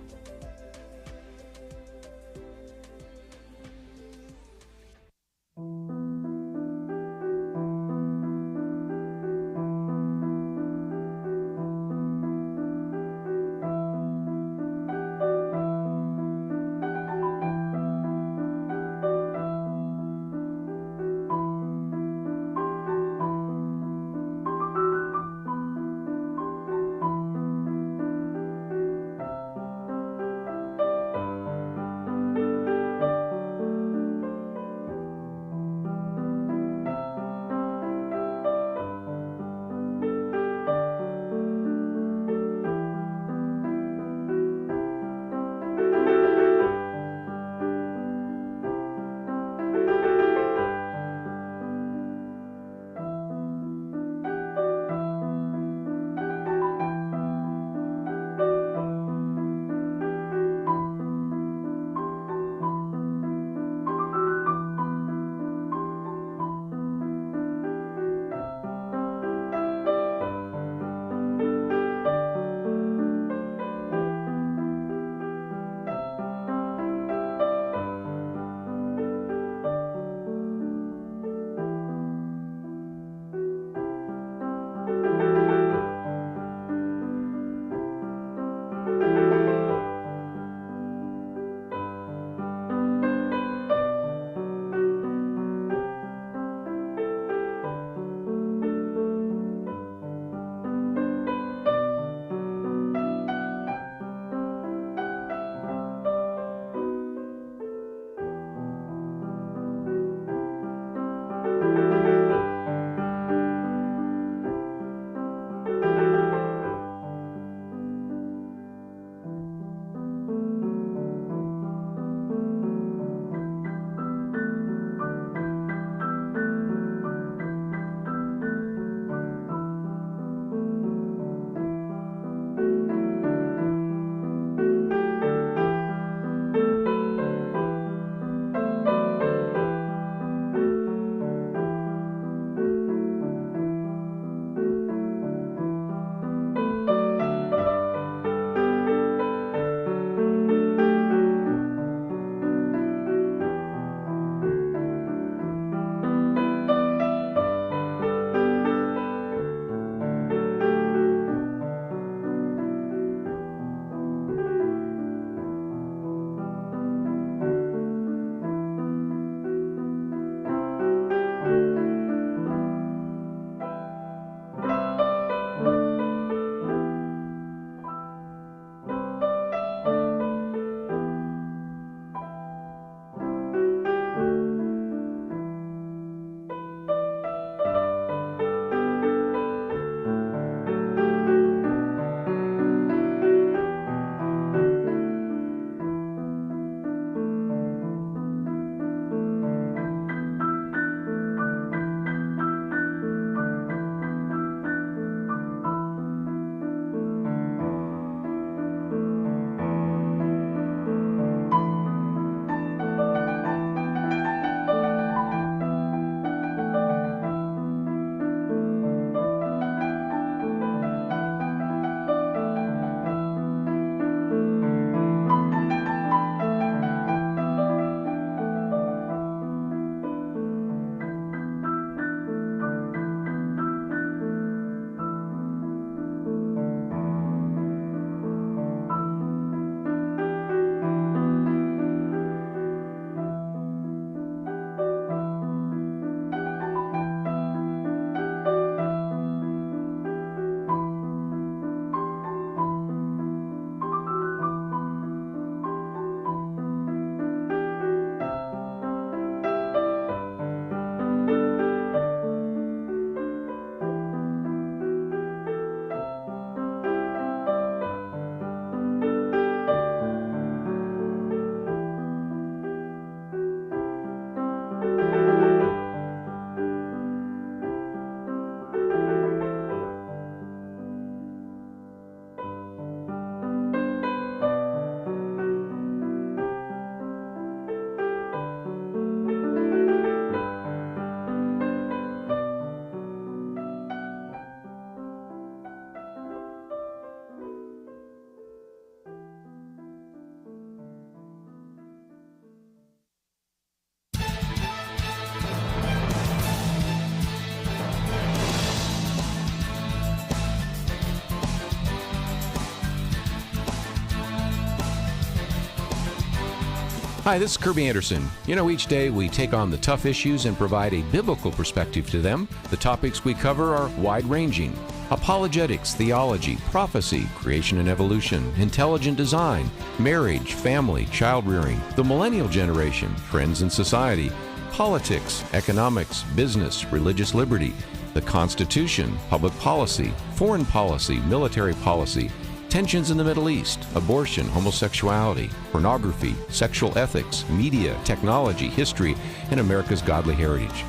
Hi, this is Kerby Anderson. You know, each day we take on the tough issues and provide a biblical perspective to them. The topics we cover are wide-ranging. Apologetics, theology, prophecy, creation and evolution, intelligent design, marriage, family, child-rearing, the millennial generation, trends in society, politics, economics, business, religious liberty, the Constitution, public policy, foreign policy, military policy, tensions in the Middle East, abortion, homosexuality, pornography, sexual ethics, media, technology, history, and America's godly heritage.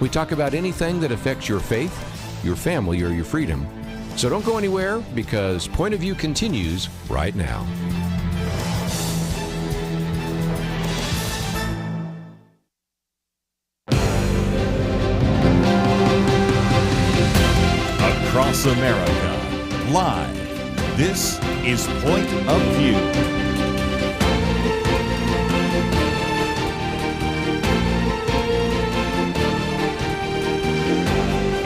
We talk about anything that affects your faith, your family, or your freedom. So don't go anywhere, because Point of View continues right now. Across America, live, this is Point of View.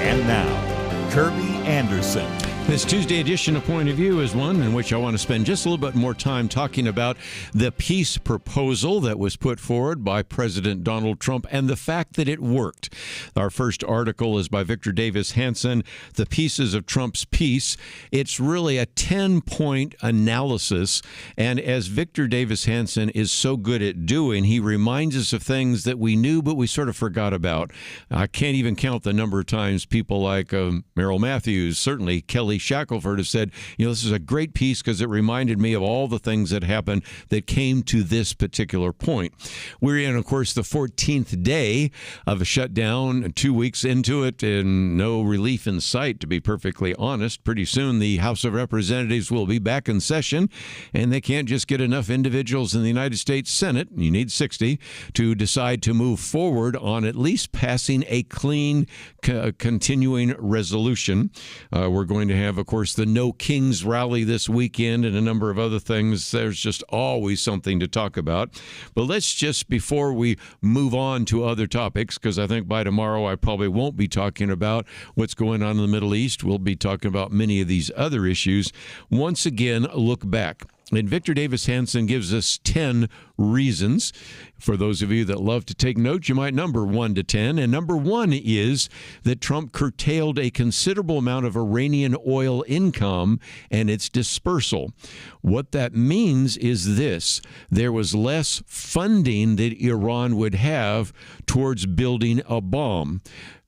And now, Kerby Anderson. This Tuesday edition of Point of View is one in which I want to spend just a little bit more time talking about the peace proposal that was put forward by President Donald Trump and the fact that it worked. Our first article is by Victor Davis Hanson, The Pieces of Trump's Peace. It's really a 10-point analysis, and as Victor Davis Hanson is so good at doing, he reminds us of things that we knew but we sort of forgot about. I can't even count the number of times people like Merrill Matthews, certainly Kelly Shackelford, have said, you know, this is a great piece because it reminded me of all the things that happened that came to this particular point. We're in, of course, the 14th day of a shutdown, 2 weeks into it, and no relief in sight, to be perfectly honest. Pretty soon the House of Representatives will be back in session, and they can't just get enough individuals in the United States Senate, you need 60, to decide to move forward on at least passing a clean, continuing resolution. We're going to have, of course, the No Kings rally this weekend and a number of other things. There's just always something to talk about. But let's just, before we move on to other topics, because I think by tomorrow I probably won't be talking about what's going on in the Middle East. We'll be talking about many of these other issues. Once again, look back. And Victor Davis Hanson gives us 10 reasons. For those of you that love to take notes, you might number 1 to 10. And number 1 is that Trump curtailed a considerable amount of Iranian oil income and its dispersal. What that means is this: there was less funding that Iran would have towards building a bomb.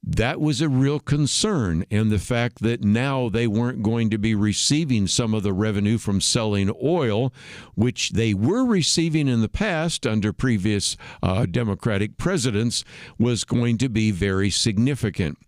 That was a real concern, and the fact that now they weren't going to be receiving some of the revenue from selling oil, which they were receiving in the past under previous Democratic presidents, was going to be very significant.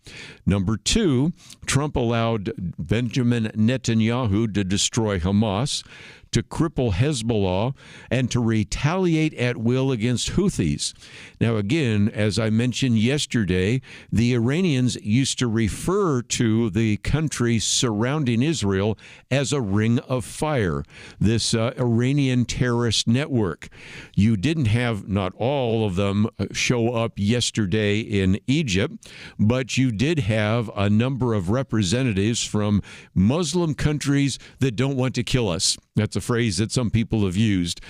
Number 2, Trump allowed Benjamin Netanyahu to destroy Hamas, to cripple Hezbollah, and to retaliate at will against Houthis. Now, again, as I mentioned yesterday, the Iranians used to refer to the country surrounding Israel as a ring of fire, this Iranian terrorist network. You didn't have, not all of them, show up yesterday in Egypt, but you did have a number of representatives from Muslim countries that don't want to kill us. That's a phrase that some people have used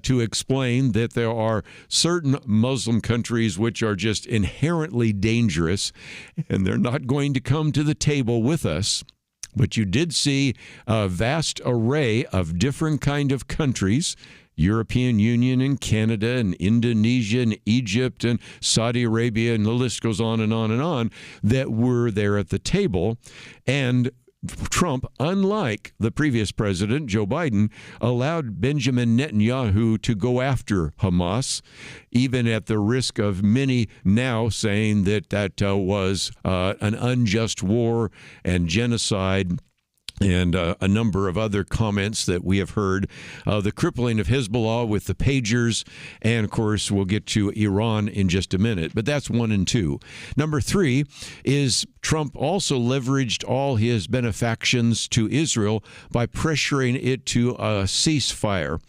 to explain that there are certain Muslim countries which are just inherently dangerous, and they're not going to come to the table with us. But you did see a vast array of different kind of countries, European Union and Canada and Indonesia and Egypt and Saudi Arabia, and the list goes on and on and on, that were there at the table. And Trump, unlike the previous president, Joe Biden, allowed Benjamin Netanyahu to go after Hamas, even at the risk of many now saying that that was an unjust war and genocide, and a number of other comments that we have heard. The crippling of Hezbollah with the pagers, and of course we'll get to Iran in just a minute, but that's 1 and 2. Number 3 is Trump also leveraged all his benefactions to Israel by pressuring it to a ceasefire.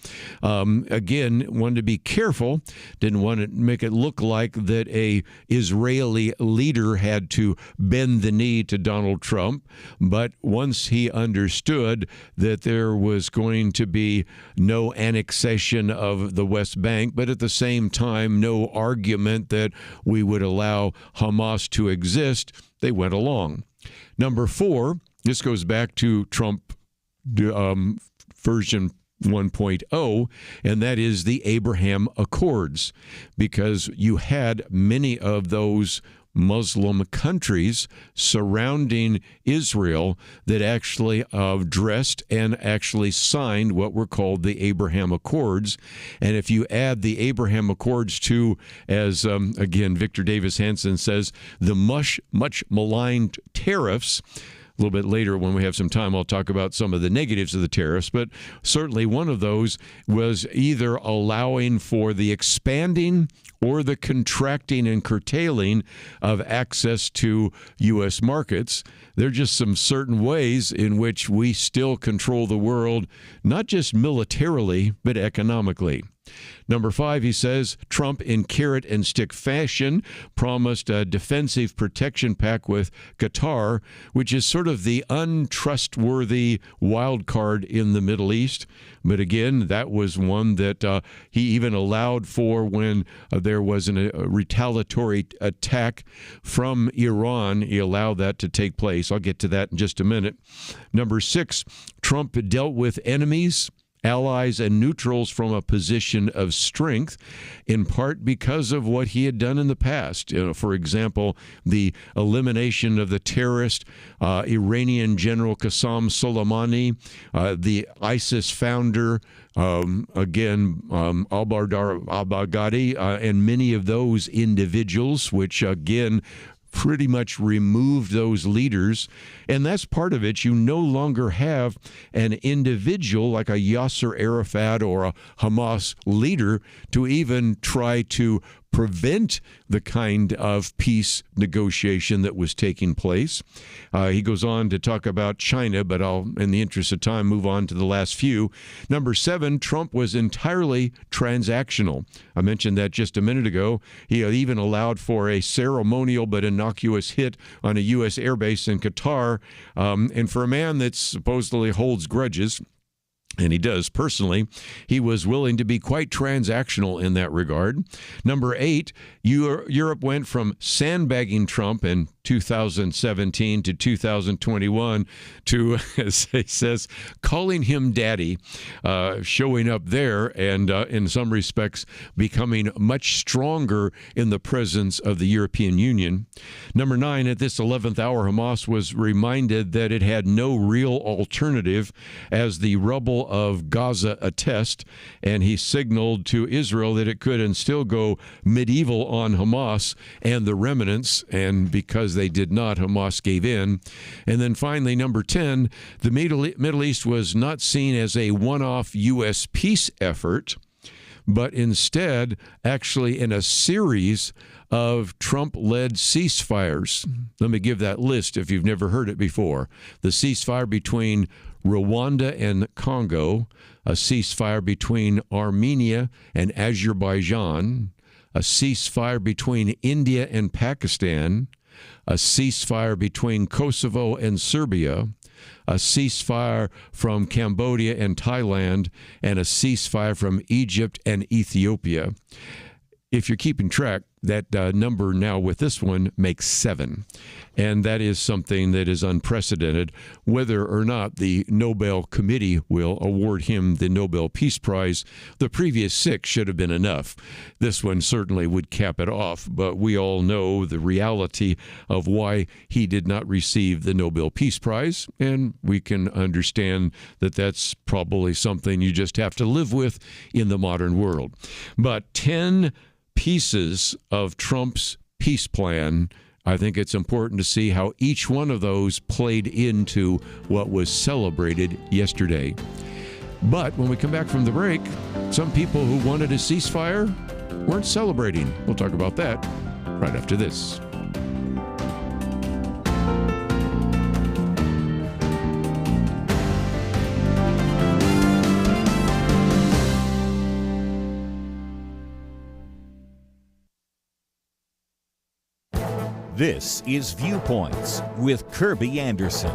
Again, wanted to be careful, didn't want to make it look like that a Israeli leader had to bend the knee to Donald Trump. But once he understood that there was going to be no annexation of the West Bank, but at the same time, no argument that we would allow Hamas to exist, they went along. Number 4, this goes back to Trump version 1.0, and that is the Abraham Accords, because you had many of those Muslim countries surrounding Israel that actually addressed and actually signed what were called the Abraham Accords. And if you add the Abraham Accords to, as again, Victor Davis Hanson says, the much maligned tariffs. A little bit later, when we have some time, I'll talk about some of the negatives of the tariffs, but certainly one of those was either allowing for the expanding or the contracting and curtailing of access to U.S. markets. There are just some certain ways in which we still control the world, not just militarily, but economically. Number 5, he says, Trump in carrot and stick fashion promised a defensive protection pact with Qatar, which is sort of the untrustworthy wild card in the Middle East. But again, that was one that he even allowed for when there was a retaliatory attack from Iran. He allowed that to take place. I'll get to that in just a minute. Number 6, Trump dealt with enemies, allies, and neutrals from a position of strength, in part because of what he had done in the past. For example, the elimination of the terrorist Iranian General Qasem Soleimani, the ISIS founder, al-Baghdadi, and many of those individuals, which again pretty much removed those leaders. And that's part of it. You no longer have an individual like a Yasser Arafat or a Hamas leader to even try to prevent the kind of peace negotiation that was taking place. He goes on to talk about China, but I'll, in the interest of time, move on to the last few. Number 7, Trump was entirely transactional. I mentioned that just a minute ago. He even allowed for a ceremonial but innocuous hit on a U.S. airbase in Qatar. And for a man that supposedly holds grudges, and he does personally, he was willing to be quite transactional in that regard. Number 8, Europe went from sandbagging Trump in 2017 to 2021 to, as he says, calling him daddy, showing up there and in some respects becoming much stronger in the presence of the European Union. Number 9, at this 11th hour, Hamas was reminded that it had no real alternative, as the rubble of Gaza attest, and he signaled to Israel that it could and still go medieval on Hamas and the remnants, and because they did not, Hamas gave in. And then finally, number 10, the Middle East was not seen as a one-off U.S. peace effort, but instead actually in a series of Trump-led ceasefires. Let me give that list if you've never heard it before. The ceasefire between Rwanda and Congo, a ceasefire between Armenia and Azerbaijan, a ceasefire between India and Pakistan, a ceasefire between Kosovo and Serbia, a ceasefire from Cambodia and Thailand, and a ceasefire from Egypt and Ethiopia. If you're keeping track, that number now with this one makes 7. And that is something that is unprecedented. Whether or not the Nobel Committee will award him the Nobel Peace Prize, the previous 6 should have been enough. This one certainly would cap it off, but we all know the reality of why he did not receive the Nobel Peace Prize, and we can understand that that's probably something you just have to live with in the modern world. But 10 pieces of Trump's peace plan, I think it's important to see how each one of those played into what was celebrated yesterday. But when we come back from the break, some people who wanted a ceasefire weren't celebrating. We'll talk about that right after this. This is Viewpoints with Kerby Anderson.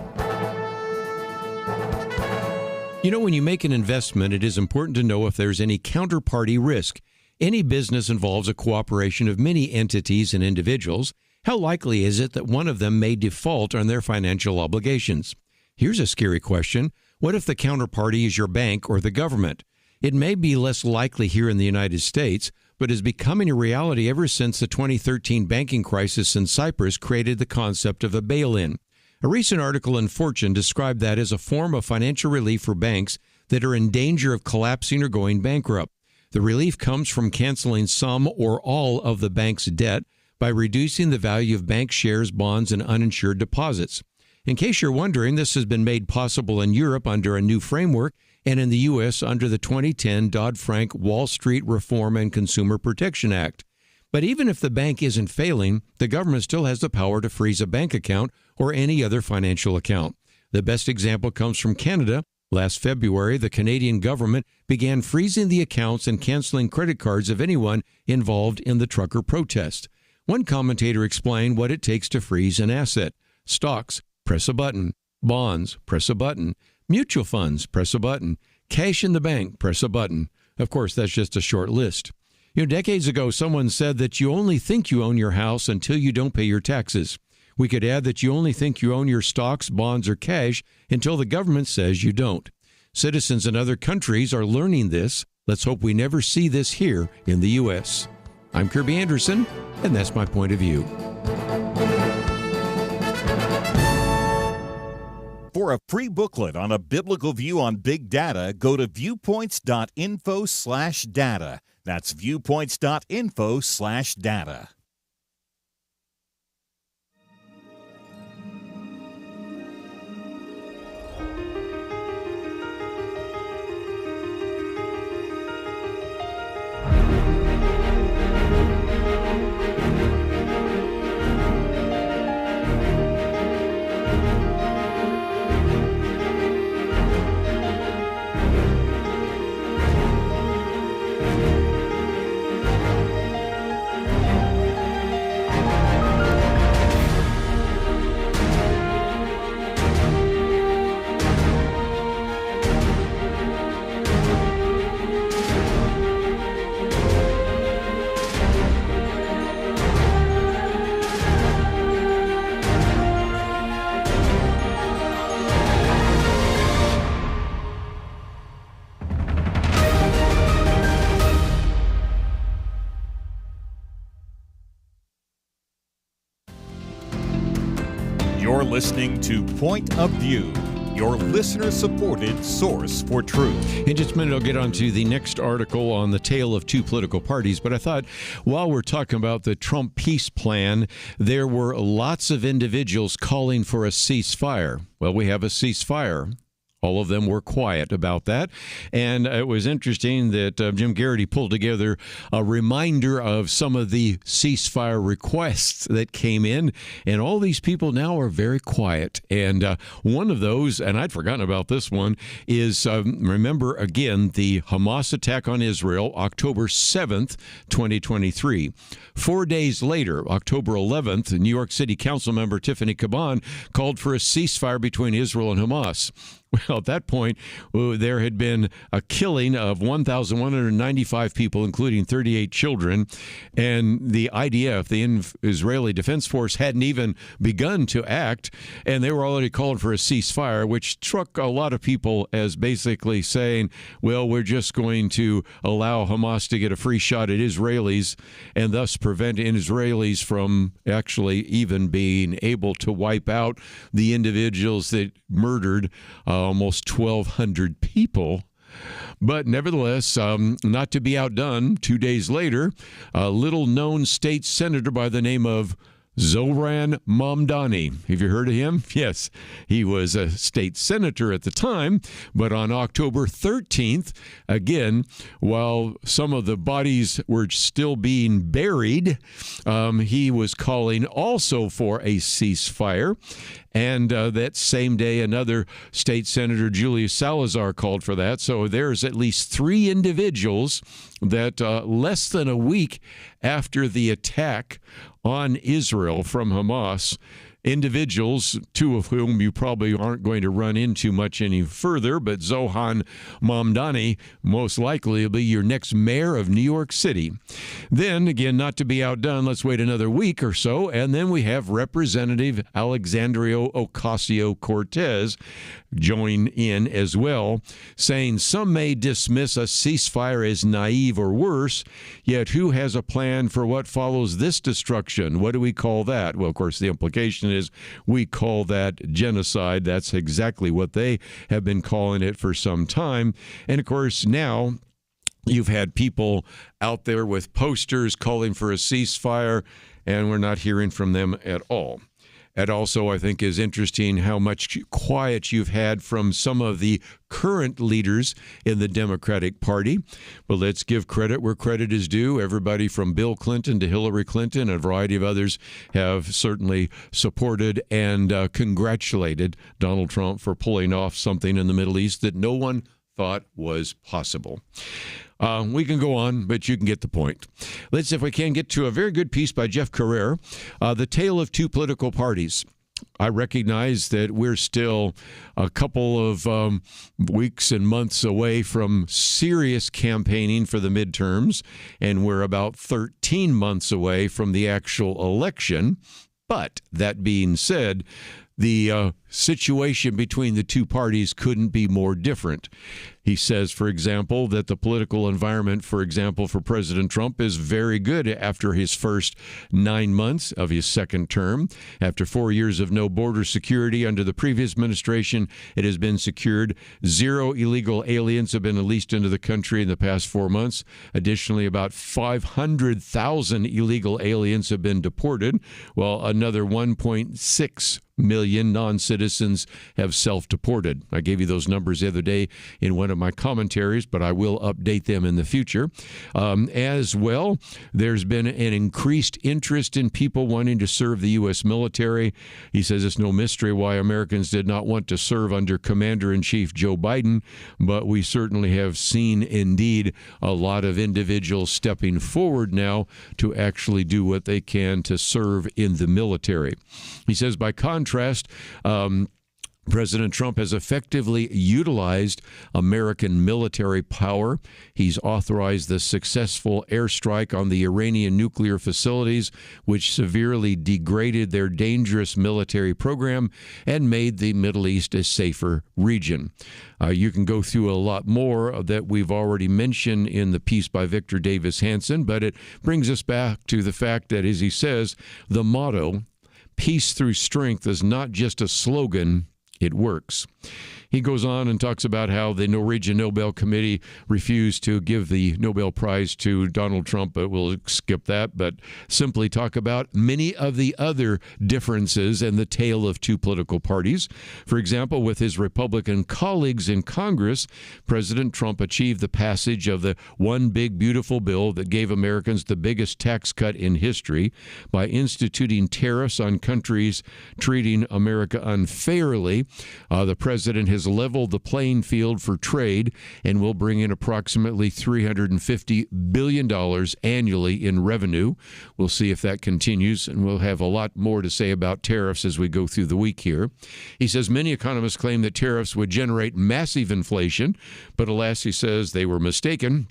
You know, when you make an investment, it is important to know if there's any counterparty risk. Any business involves a cooperation of many entities and individuals. How likely is it that one of them may default on their financial obligations? Here's a scary question. What if the counterparty is your bank or the government? It may be less likely here in the United States, but is becoming a reality ever since the 2013 banking crisis in Cyprus created the concept of a bail-in. A recent article in Fortune described that as a form of financial relief for banks that are in danger of collapsing or going bankrupt. The relief comes from canceling some or all of the bank's debt by reducing the value of bank shares, bonds, and uninsured deposits. In case you're wondering, this has been made possible in Europe under a new framework and in the U.S. under the 2010 Dodd-Frank Wall Street Reform and Consumer Protection Act. But even if the bank isn't failing, the government still has the power to freeze a bank account or any other financial account. The best example comes from Canada. Last February, the Canadian government began freezing the accounts and canceling credit cards of anyone involved in the trucker protest. One commentator explained what it takes to freeze an asset. Stocks, press a button. Bonds, press a button. Mutual funds, press a button. Cash in the bank, press a button. Of course, that's just a short list. You know, decades ago, someone said that you only think you own your house until you don't pay your taxes. We could add that you only think you own your stocks, bonds, or cash until the government says you don't. Citizens in other countries are learning this. Let's hope we never see this here in the U.S. I'm Kerby Anderson, and that's my point of view. For a free booklet on a biblical view on big data, go to viewpoints.info/data. That's viewpoints.info/data. You're listening to Point of View, your listener-supported source for truth. In just a minute, I'll get on to the next article on the tale of two political parties. But I thought while we're talking about the Trump peace plan, there were lots of individuals calling for a ceasefire. Well, we have a ceasefire. All of them were quiet about that. And it was interesting that Jim Garrity pulled together a reminder of some of the ceasefire requests that came in. And all these people now are very quiet. And one of those, and I'd forgotten about this one, is remember again the Hamas attack on Israel, October 7th, 2023. 4 days later, October 11th, New York City Council member Tiffany Caban called for a ceasefire between Israel and Hamas. Well, at that point, there had been a killing of 1,195 people, including 38 children. And the IDF, the Israeli Defense Force, hadn't even begun to act. And they were already called for a ceasefire, which struck a lot of people as basically saying, well, we're just going to allow Hamas to get a free shot at Israelis and thus prevent Israelis from actually even being able to wipe out the individuals that murdered almost 1,200 people. But nevertheless, not to be outdone, 2 days later, a little-known state senator by the name of Zoran Mamdani. Have you heard of him? Yes, he was a state senator at the time, but on October 13th, again, while some of the bodies were still being buried, he was calling also for a ceasefire. And that same day, another state senator, Julius Salazar, called for that. So there's at least three individuals that less than a week after the attack on Israel from Hamas, individuals, two of whom you probably aren't going to run into much any further, but Zohan Mamdani most likely will be your next mayor of New York City. Then, again, not to be outdone, let's wait another week or so, and then we have Representative Alexandria Ocasio-Cortez join in as well, saying some may dismiss a ceasefire as naive or worse, yet who has a plan for what follows this destruction? What do we call that? Well, of course, the implication is we call that genocide. That's exactly what they have been calling it for some time. And, of course, now you've had people out there with posters calling for a ceasefire, and we're not hearing from them at all. It also, I think, is interesting how much quiet you've had from some of the current leaders in the Democratic Party. But let's give credit where credit is due. Everybody from Bill Clinton to Hillary Clinton and a variety of others have certainly supported and congratulated Donald Trump for pulling off something in the Middle East that no one thought was possible. We can go on, but you can get the point. Let's, if we can, get to a very good piece by Jeff Carrere, The Tale of Two Political Parties. I recognize that we're still a couple of weeks and months away from serious campaigning for the midterms, and we're about 13 months away from the actual election. But that being said, the situation between the two parties couldn't be more different. He says, for example, that the political environment, for example, for President Trump is very good after his first 9 months of his second term. After 4 years of no border security under the previous administration, it has been secured. 0 illegal aliens have been released into the country in the past 4 months. Additionally, about 500,000 illegal aliens have been deported, while another 1.6 million non-citizens have self-deported. I gave you those numbers the other day in one of my commentaries, but I will update them in the future. As well, there's been an increased interest in people wanting to serve the U.S. military. He says it's no mystery why Americans did not want to serve under Commander-in-Chief Joe Biden, but we certainly have seen, indeed, a lot of individuals stepping forward now to actually do what they can to serve in the military. He says, by contrast, President Trump has effectively utilized American military power. He's authorized the successful airstrike on the Iranian nuclear facilities, which severely degraded their dangerous military program and made the Middle East a safer region. You can go through a lot more that we've already mentioned in the piece by Victor Davis Hanson, but it brings us back to the fact that, as he says, the motto, peace through strength, is not just a slogan, it works. He goes on and talks about how the Norwegian Nobel Committee refused to give the Nobel Prize to Donald Trump, but we'll skip that, but simply talk about many of the other differences and the tale of two political parties. For example, with his Republican colleagues in Congress, President Trump achieved the passage of the One Big Beautiful Bill that gave Americans the biggest tax cut in history by instituting tariffs on countries treating America unfairly. The president has leveled the playing field for trade and will bring in approximately $350 billion annually in revenue. We'll see if that continues, and we'll have a lot more to say about tariffs as we go through the week here. He says many economists claim that tariffs would generate massive inflation, but alas, he says they were mistaken.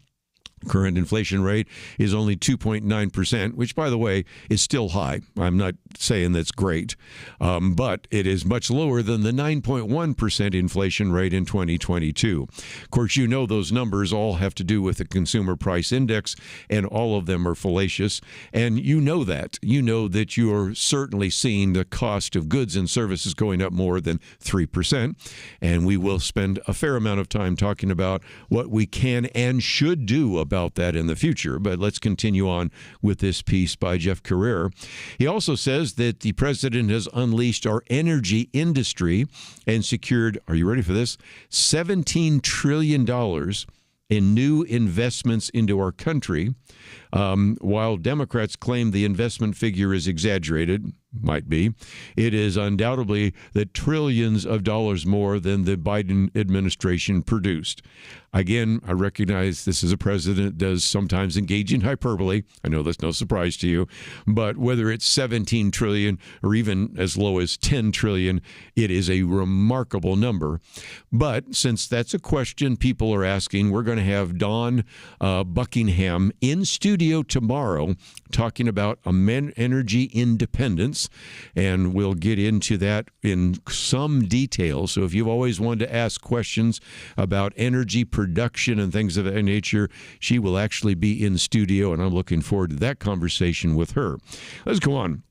Current inflation rate is only 2.9%, which, by the way, is still high. I'm not saying that's great, but it is much lower than the 9.1% inflation rate in 2022. Of course, you know those numbers all have to do with the Consumer Price Index, and all of them are fallacious. And you know that. You know that you are certainly seeing the cost of goods and services going up more than 3%. And we will spend a fair amount of time talking about what we can and should do about that in the future. But let's continue on with this piece by Jeff Carrere. He also says that the president has unleashed our energy industry and secured, are you ready for this, $17 trillion in new investments into our country. While Democrats claim the investment figure is exaggerated, might be, it is undoubtedly that trillions of dollars more than the Biden administration produced. Again, I recognize this is a president that does sometimes engage in hyperbole. I know that's no surprise to you. But whether it's 17 trillion or even as low as 10 trillion, it is a remarkable number. But since that's a question people are asking, we're going to have Don Buckingham in studio tomorrow talking about energy independence. And we'll get into that in some detail. So if you've always wanted to ask questions about energy production and things of that nature, she will actually be in studio, and I'm looking forward to that conversation with her. Let's go on.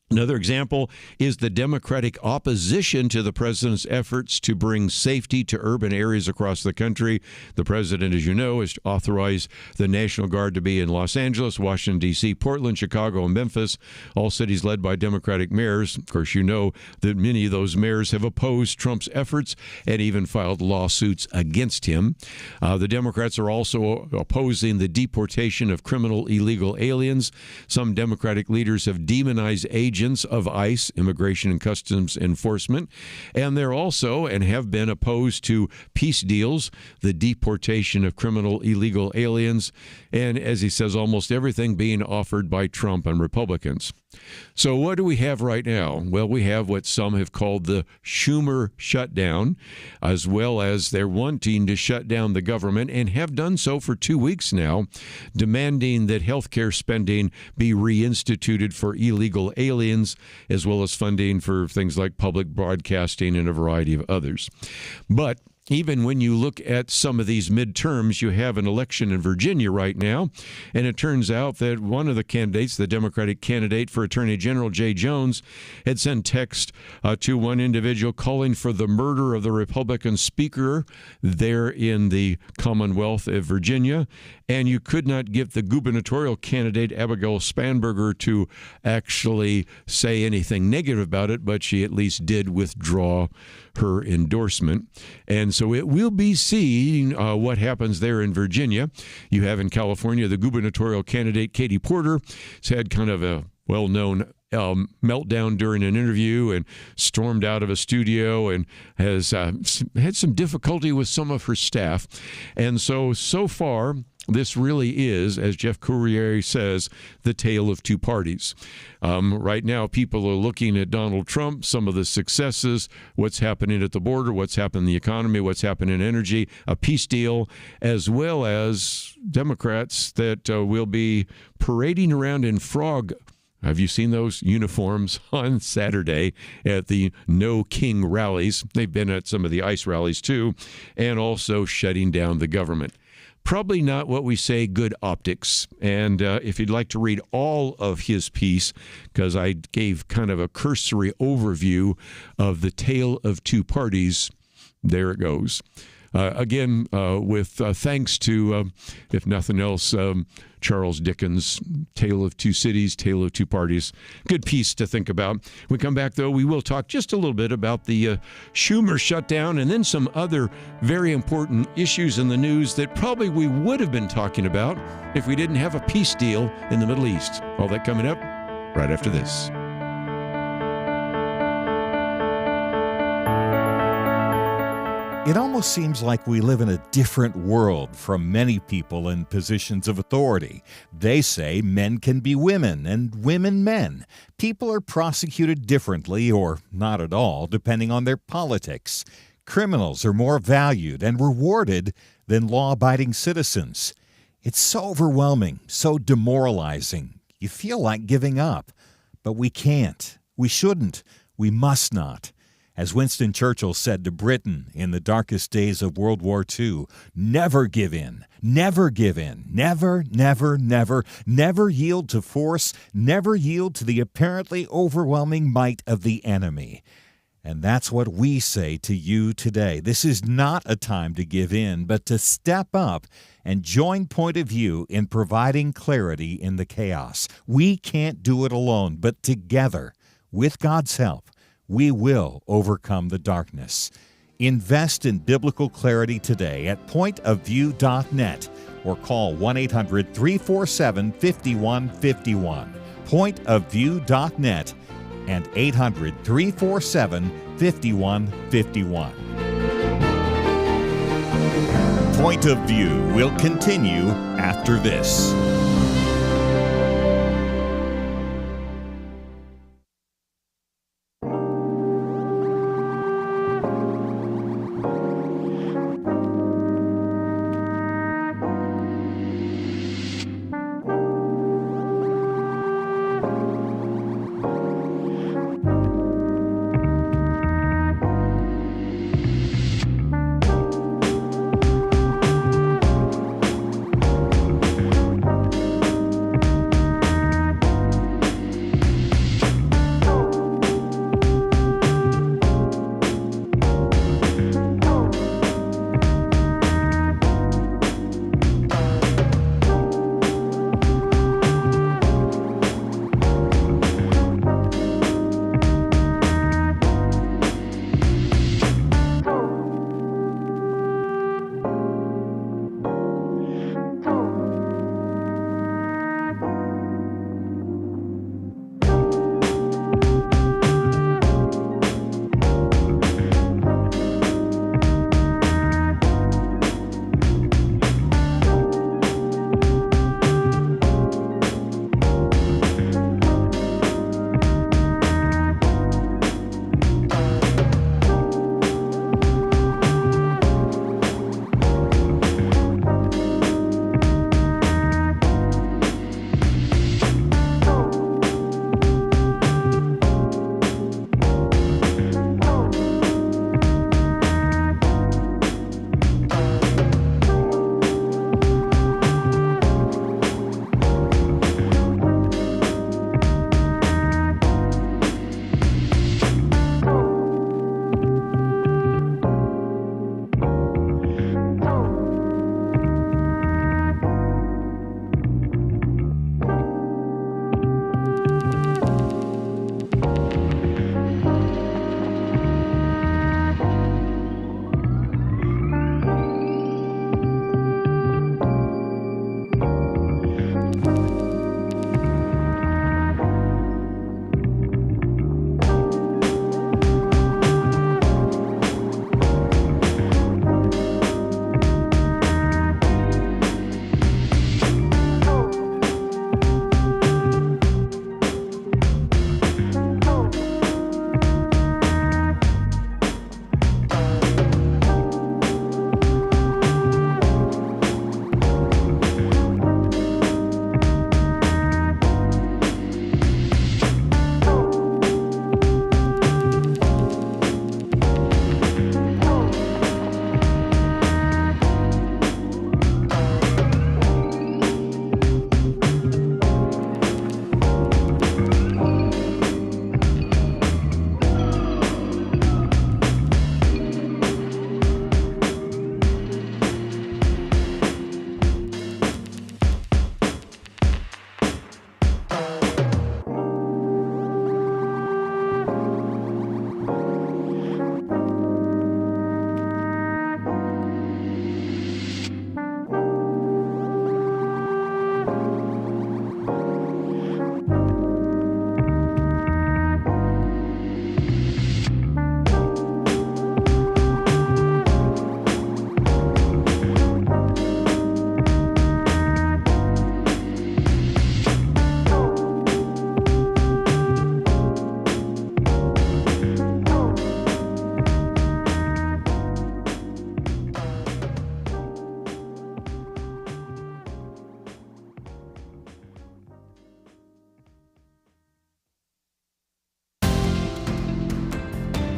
Another example is the Democratic opposition to the president's efforts to bring safety to urban areas across the country. The president, as you know, has authorized the National Guard to be in Los Angeles, Washington, D.C., Portland, Chicago, and Memphis, all cities led by Democratic mayors. Of course, you know that many of those mayors have opposed Trump's efforts and even filed lawsuits against him. The Democrats are also opposing the deportation of criminal illegal aliens. Some Democratic leaders have demonized agents of ICE, Immigration and Customs Enforcement, and they're also and have been opposed to peace deals, the deportation of criminal illegal aliens, and as he says, almost everything being offered by Trump and Republicans. So what do we have right now? Well, we have what some have called the Schumer shutdown, as well as they're wanting to shut down the government and have done so for 2 weeks now, demanding that health care spending be reinstituted for illegal aliens, as well as funding for things like public broadcasting and a variety of others. But even when you look at some of these midterms, you have an election in Virginia right now, and it turns out that one of the candidates, the Democratic candidate for Attorney General Jay Jones, had sent text to one individual calling for the murder of the Republican speaker there in the Commonwealth of Virginia, and you could not get the gubernatorial candidate, Abigail Spanberger, to actually say anything negative about it, but she at least did withdraw her endorsement. And so it will be seen what happens there in Virginia. You have in California the gubernatorial candidate, Katie Porter, has had kind of a well-known meltdown during an interview and stormed out of a studio and has had some difficulty with some of her staff. And so far, this really is, as Jeff Courier says, the tale of two parties. Right now, people are looking at Donald Trump, some of the successes, what's happening at the border, what's happening in the economy, what's happening in energy, a peace deal, as well as Democrats that will be parading around in frog. Have you seen those uniforms on Saturday at the No King rallies? They've been at some of the ICE rallies too, and also shutting down the government. Probably not what we say good optics. And if you'd like to read all of his piece, because I gave kind of a cursory overview of the tale of two parties, there it goes. Again, with thanks to, if nothing else, Charles Dickens' Tale of Two Cities, Tale of Two Parties. Good piece to think about. When we come back, though, we will talk just a little bit about the Schumer shutdown and then some other very important issues in the news that probably we would have been talking about if we didn't have a peace deal in the Middle East. All that coming up right after this. It almost seems like we live in a different world from many people in positions of authority. They say men can be women and women men. People are prosecuted differently or not at all, depending on their politics. Criminals are more valued and rewarded than law-abiding citizens. It's so overwhelming, so demoralizing. You feel like giving up. But we can't. We shouldn't. We must not. As Winston Churchill said to Britain in the darkest days of World War II, never give in, never give in, never, never, never, never yield to force, never yield to the apparently overwhelming might of the enemy. And that's what we say to you today. This is not a time to give in, but to step up and join Point of View in providing clarity in the chaos. We can't do it alone, but together, with God's help, we will overcome the darkness. Invest in biblical clarity today at pointofview.net or call 1-800-347-5151. Pointofview.net and 800-347-5151. Point of View will continue after this.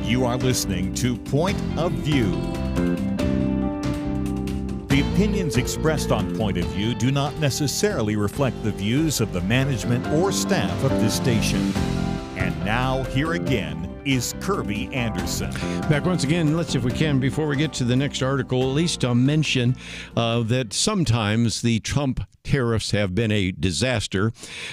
You are listening to Point of View. The opinions expressed on Point of View do not necessarily reflect the views of the management or staff of this station. And now, here again is Kerby Anderson. Back once again, let's see if we can, before we get to the next article, at least mention that sometimes the Trump tariffs have been a disaster.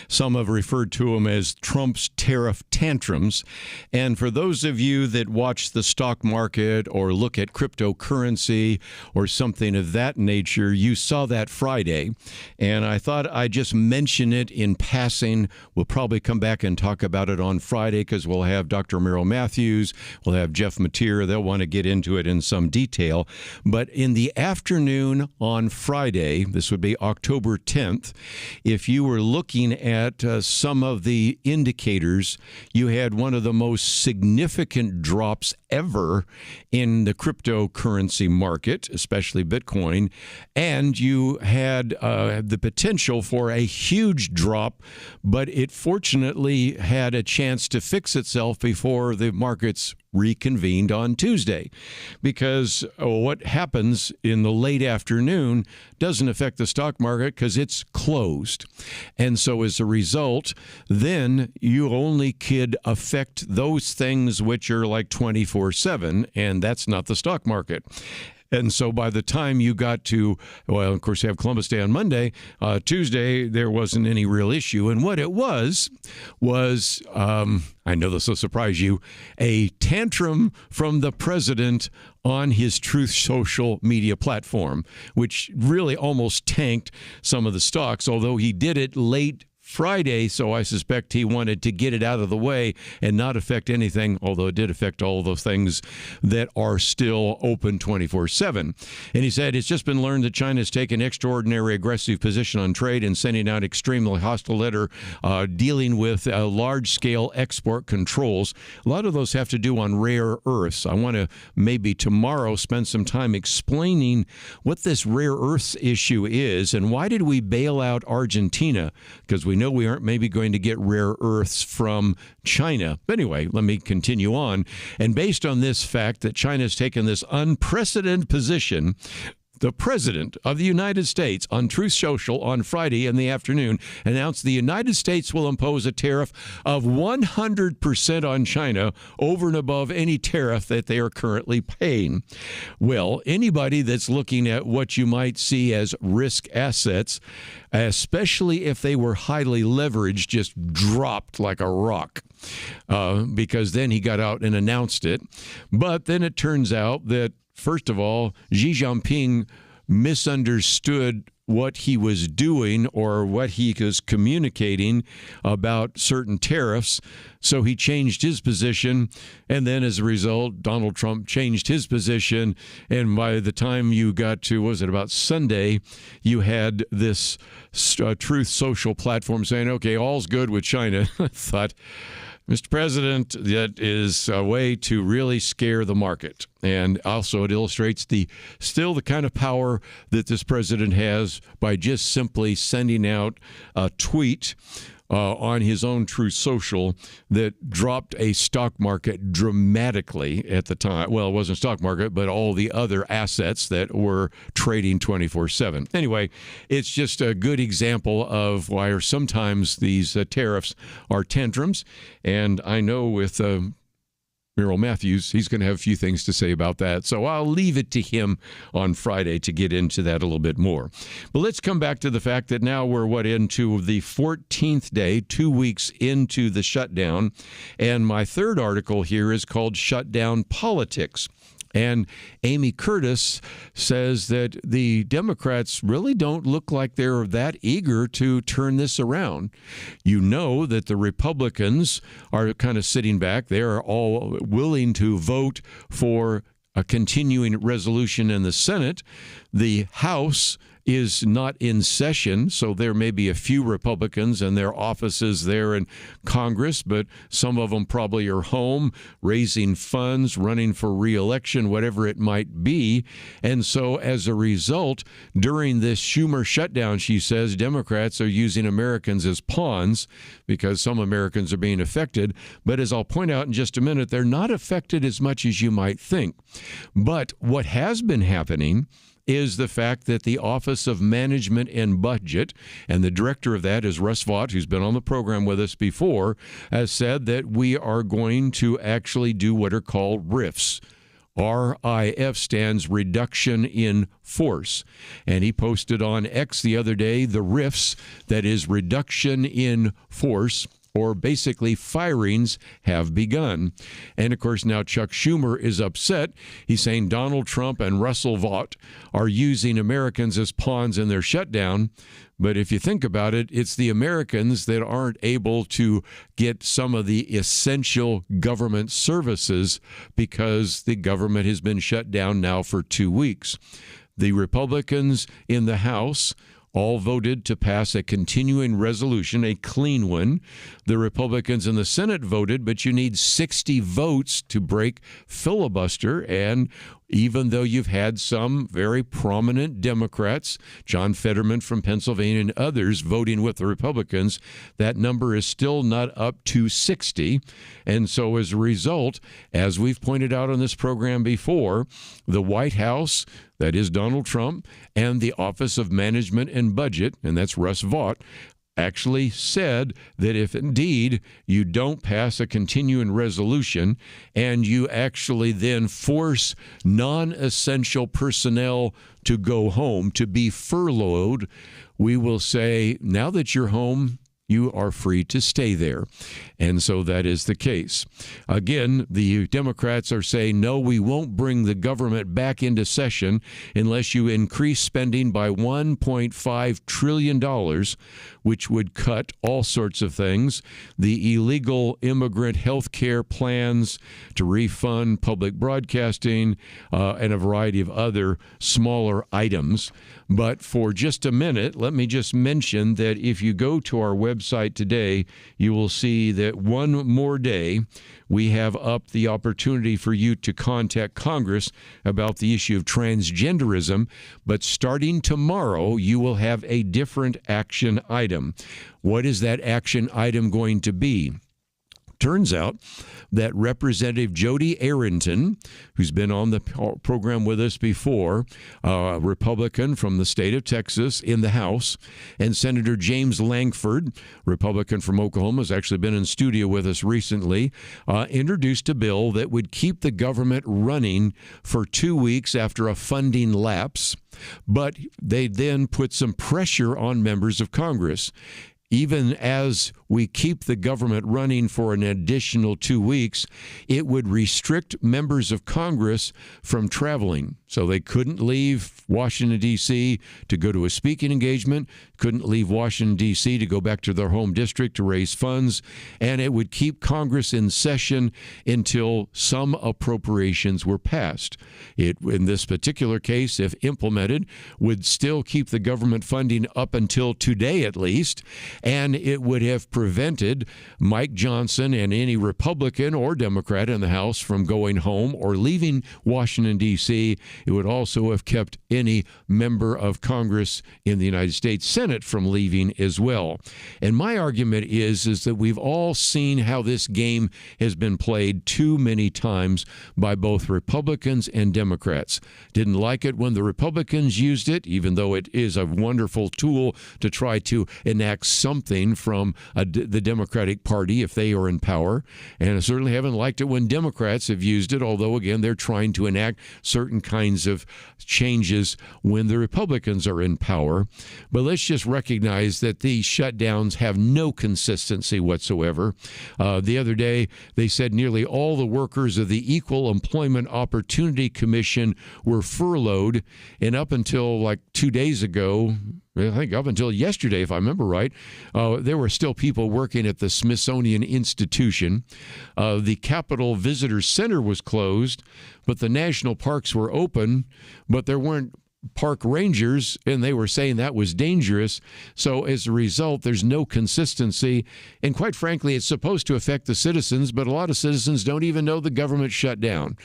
Some have referred to them as Trump's tariff tantrums. And for those of you that watch the stock market or look at cryptocurrency or something of that nature, you saw that Friday. And I thought I'd just mention it in passing. We'll probably come back and talk about it on Friday because we'll have Dr. Merrill Matthews, we'll have Jeff Mateer. They'll want to get into it in some detail. But in the afternoon on Friday, this would be October 10th, if you were looking at some of the indicators, you had one of the most significant drops ever in the cryptocurrency market, especially Bitcoin, and you had the potential for a huge drop, but it fortunately had a chance to fix itself before the markets reconvened on Tuesday, because what happens in the late afternoon doesn't affect the stock market because it's closed. And so as a result, then you only could affect those things which are like 24/7, and that's not the stock market. And so by the time you got to, well, of course, you have Columbus Day on Monday, Tuesday, there wasn't any real issue. And what it was, I know this will surprise you, a tantrum from the president on his Truth Social media platform, which really almost tanked some of the stocks, although he did it late Friday, so I suspect he wanted to get it out of the way and not affect anything, although it did affect all those things that are still open 24/7. And he said, it's just been learned that China has taken extraordinary aggressive position on trade and sending out extremely hostile letter dealing with large-scale export controls. A lot of those have to do on rare earths. I want to maybe tomorrow spend some time explaining what this rare earths issue is and why did we bail out Argentina, because we know we aren't maybe going to get rare earths from China. But anyway, let me continue on. And based on this fact that China has taken this unprecedented position, the President of the United States on Truth Social on Friday in the afternoon announced the United States will impose a tariff of 100% on China over and above any tariff that they are currently paying. Well, anybody that's looking at what you might see as risk assets, especially if they were highly leveraged, just dropped like a rock. Because then he got out and announced it. But then it turns out that, first of all, Xi Jinping misunderstood what he was doing or what he was communicating about certain tariffs. So he changed his position. And then as a result, Donald Trump changed his position. And by the time you got to, was it about Sunday, you had this Truth Social platform saying, okay, all's good with China. I thought, Mr. President, that is a way to really scare the market. And also it illustrates the kind of power that this president has by just simply sending out a tweet on his own Truth Social that dropped a stock market dramatically at the time. Well, it wasn't stock market, but all the other assets that were trading 24/7. Anyway, it's just a good example of why sometimes these tariffs are tantrums. And I know with Merrill Matthews, he's going to have a few things to say about that. So I'll leave it to him on Friday to get into that a little bit more. But let's come back to the fact that now we're into the 14th day, 2 weeks into the shutdown. And my third article here is called Shutdown Politics. And Amy Curtis says that the Democrats really don't look like they're that eager to turn this around. You know that the Republicans are kind of sitting back. They're all willing to vote for a continuing resolution in the Senate. The House is not in session, so there may be a few Republicans in their offices there in Congress, but some of them probably are home raising funds, running for re-election, whatever it might be. And so as a result, during this Schumer shutdown, she says, Democrats are using Americans as pawns because some Americans are being affected. But as I'll point out in just a minute, they're not affected as much as you might think. But what has been happening is the fact that the Office of Management and Budget, and the director of that is Russ Vought, who's been on the program with us before, has said that we are going to actually do what are called RIFs, RIF stands reduction in force. And he posted on X the other day the RIFs, that is reduction in force, or basically firings, have begun. And of course, now Chuck Schumer is upset. He's saying Donald Trump and Russell Vought are using Americans as pawns in their shutdown. But if you think about it, it's the Americans that aren't able to get some of the essential government services because the government has been shut down now for 2 weeks. The Republicans in the House all voted to pass a continuing resolution, a clean one. The Republicans in the Senate voted, but you need 60 votes to break filibuster. And even though you've had some very prominent Democrats, John Fetterman from Pennsylvania and others, voting with the Republicans, that number is still not up to 60. And so as a result, as we've pointed out on this program before, the White House, that is Donald Trump, and the Office of Management and Budget, and that's Russ Vought, actually said that if indeed you don't pass a continuing resolution and you actually then force non-essential personnel to go home, to be furloughed, we will say, now that you're home, you are free to stay there. And so that is the case. Again, the Democrats are saying, no, we won't bring the government back into session unless you increase spending by $1.5 trillion, which would cut all sorts of things. The illegal immigrant health care plans to refund public broadcasting and a variety of other smaller items. But for just a minute, let me just mention that if you go to our website today, you will see that one more day we have up the opportunity for you to contact Congress about the issue of transgenderism. But starting tomorrow, you will have a different action item. What is that action item going to be? Turns out that Representative Jody Arrington, who's been on the program with us before, a Republican from the state of Texas in the House, and Senator James Lankford, Republican from Oklahoma, has actually been in studio with us recently, introduced a bill that would keep the government running for 2 weeks after a funding lapse, but they then put some pressure on members of Congress. Even as we keep the government running for an additional 2 weeks, it would restrict members of Congress from traveling. So they couldn't leave Washington, D.C. to go to a speaking engagement, couldn't leave Washington, D.C. to go back to their home district to raise funds, and it would keep Congress in session until some appropriations were passed. It, in this particular case, if implemented, would still keep the government funding up until today at least, and it would have prevented Mike Johnson and any Republican or Democrat in the House from going home or leaving Washington, D.C. It would also have kept any member of Congress in the United States Senate from leaving as well. And my argument is that we've all seen how this game has been played too many times by both Republicans and Democrats. Didn't like it when the Republicans used it, even though it is a wonderful tool to try to enact something from the Democratic Party if they are in power. And I certainly haven't liked it when Democrats have used it, although, again, they're trying to enact certain kinds of changes when the Republicans are in power. But let's just recognize that these shutdowns have no consistency whatsoever. The other day, they said nearly all the workers of the Equal Employment Opportunity Commission were furloughed, and up until like 2 days ago, I think up until yesterday, if I remember right, there were still people working at the Smithsonian Institution. The Capitol Visitor Center was closed, but the national parks were open, but there weren't park rangers, and they were saying that was dangerous. So as a result, there's no consistency. And quite frankly, it's supposed to affect the citizens, but a lot of citizens don't even know the government shut down.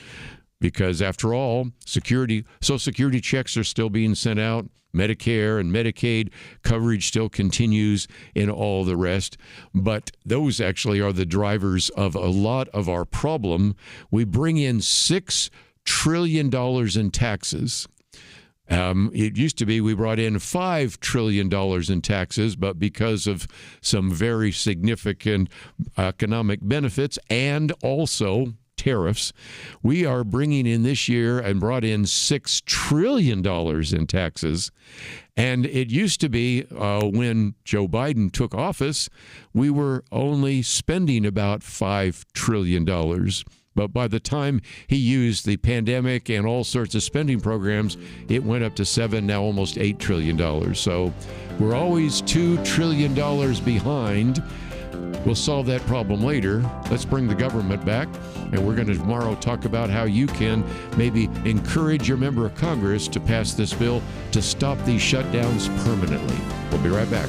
Because after all, Social Security checks are still being sent out. Medicare and Medicaid coverage still continues and all the rest. But those actually are the drivers of a lot of our problem. We bring in $6 trillion in taxes. It used to be we brought in $5 trillion in taxes, but because of some very significant economic benefits and also tariffs. We are bringing in this year and brought in $6 trillion in taxes. And it used to be when Joe Biden took office, we were only spending about $5 trillion. But by the time he used the pandemic and all sorts of spending programs, it went up to $7, now almost $8 trillion. So we're always $2 trillion behind. We'll solve that problem later. Let's bring the government back. And we're going to tomorrow talk about how you can maybe encourage your member of Congress to pass this bill to stop these shutdowns permanently. We'll be right back.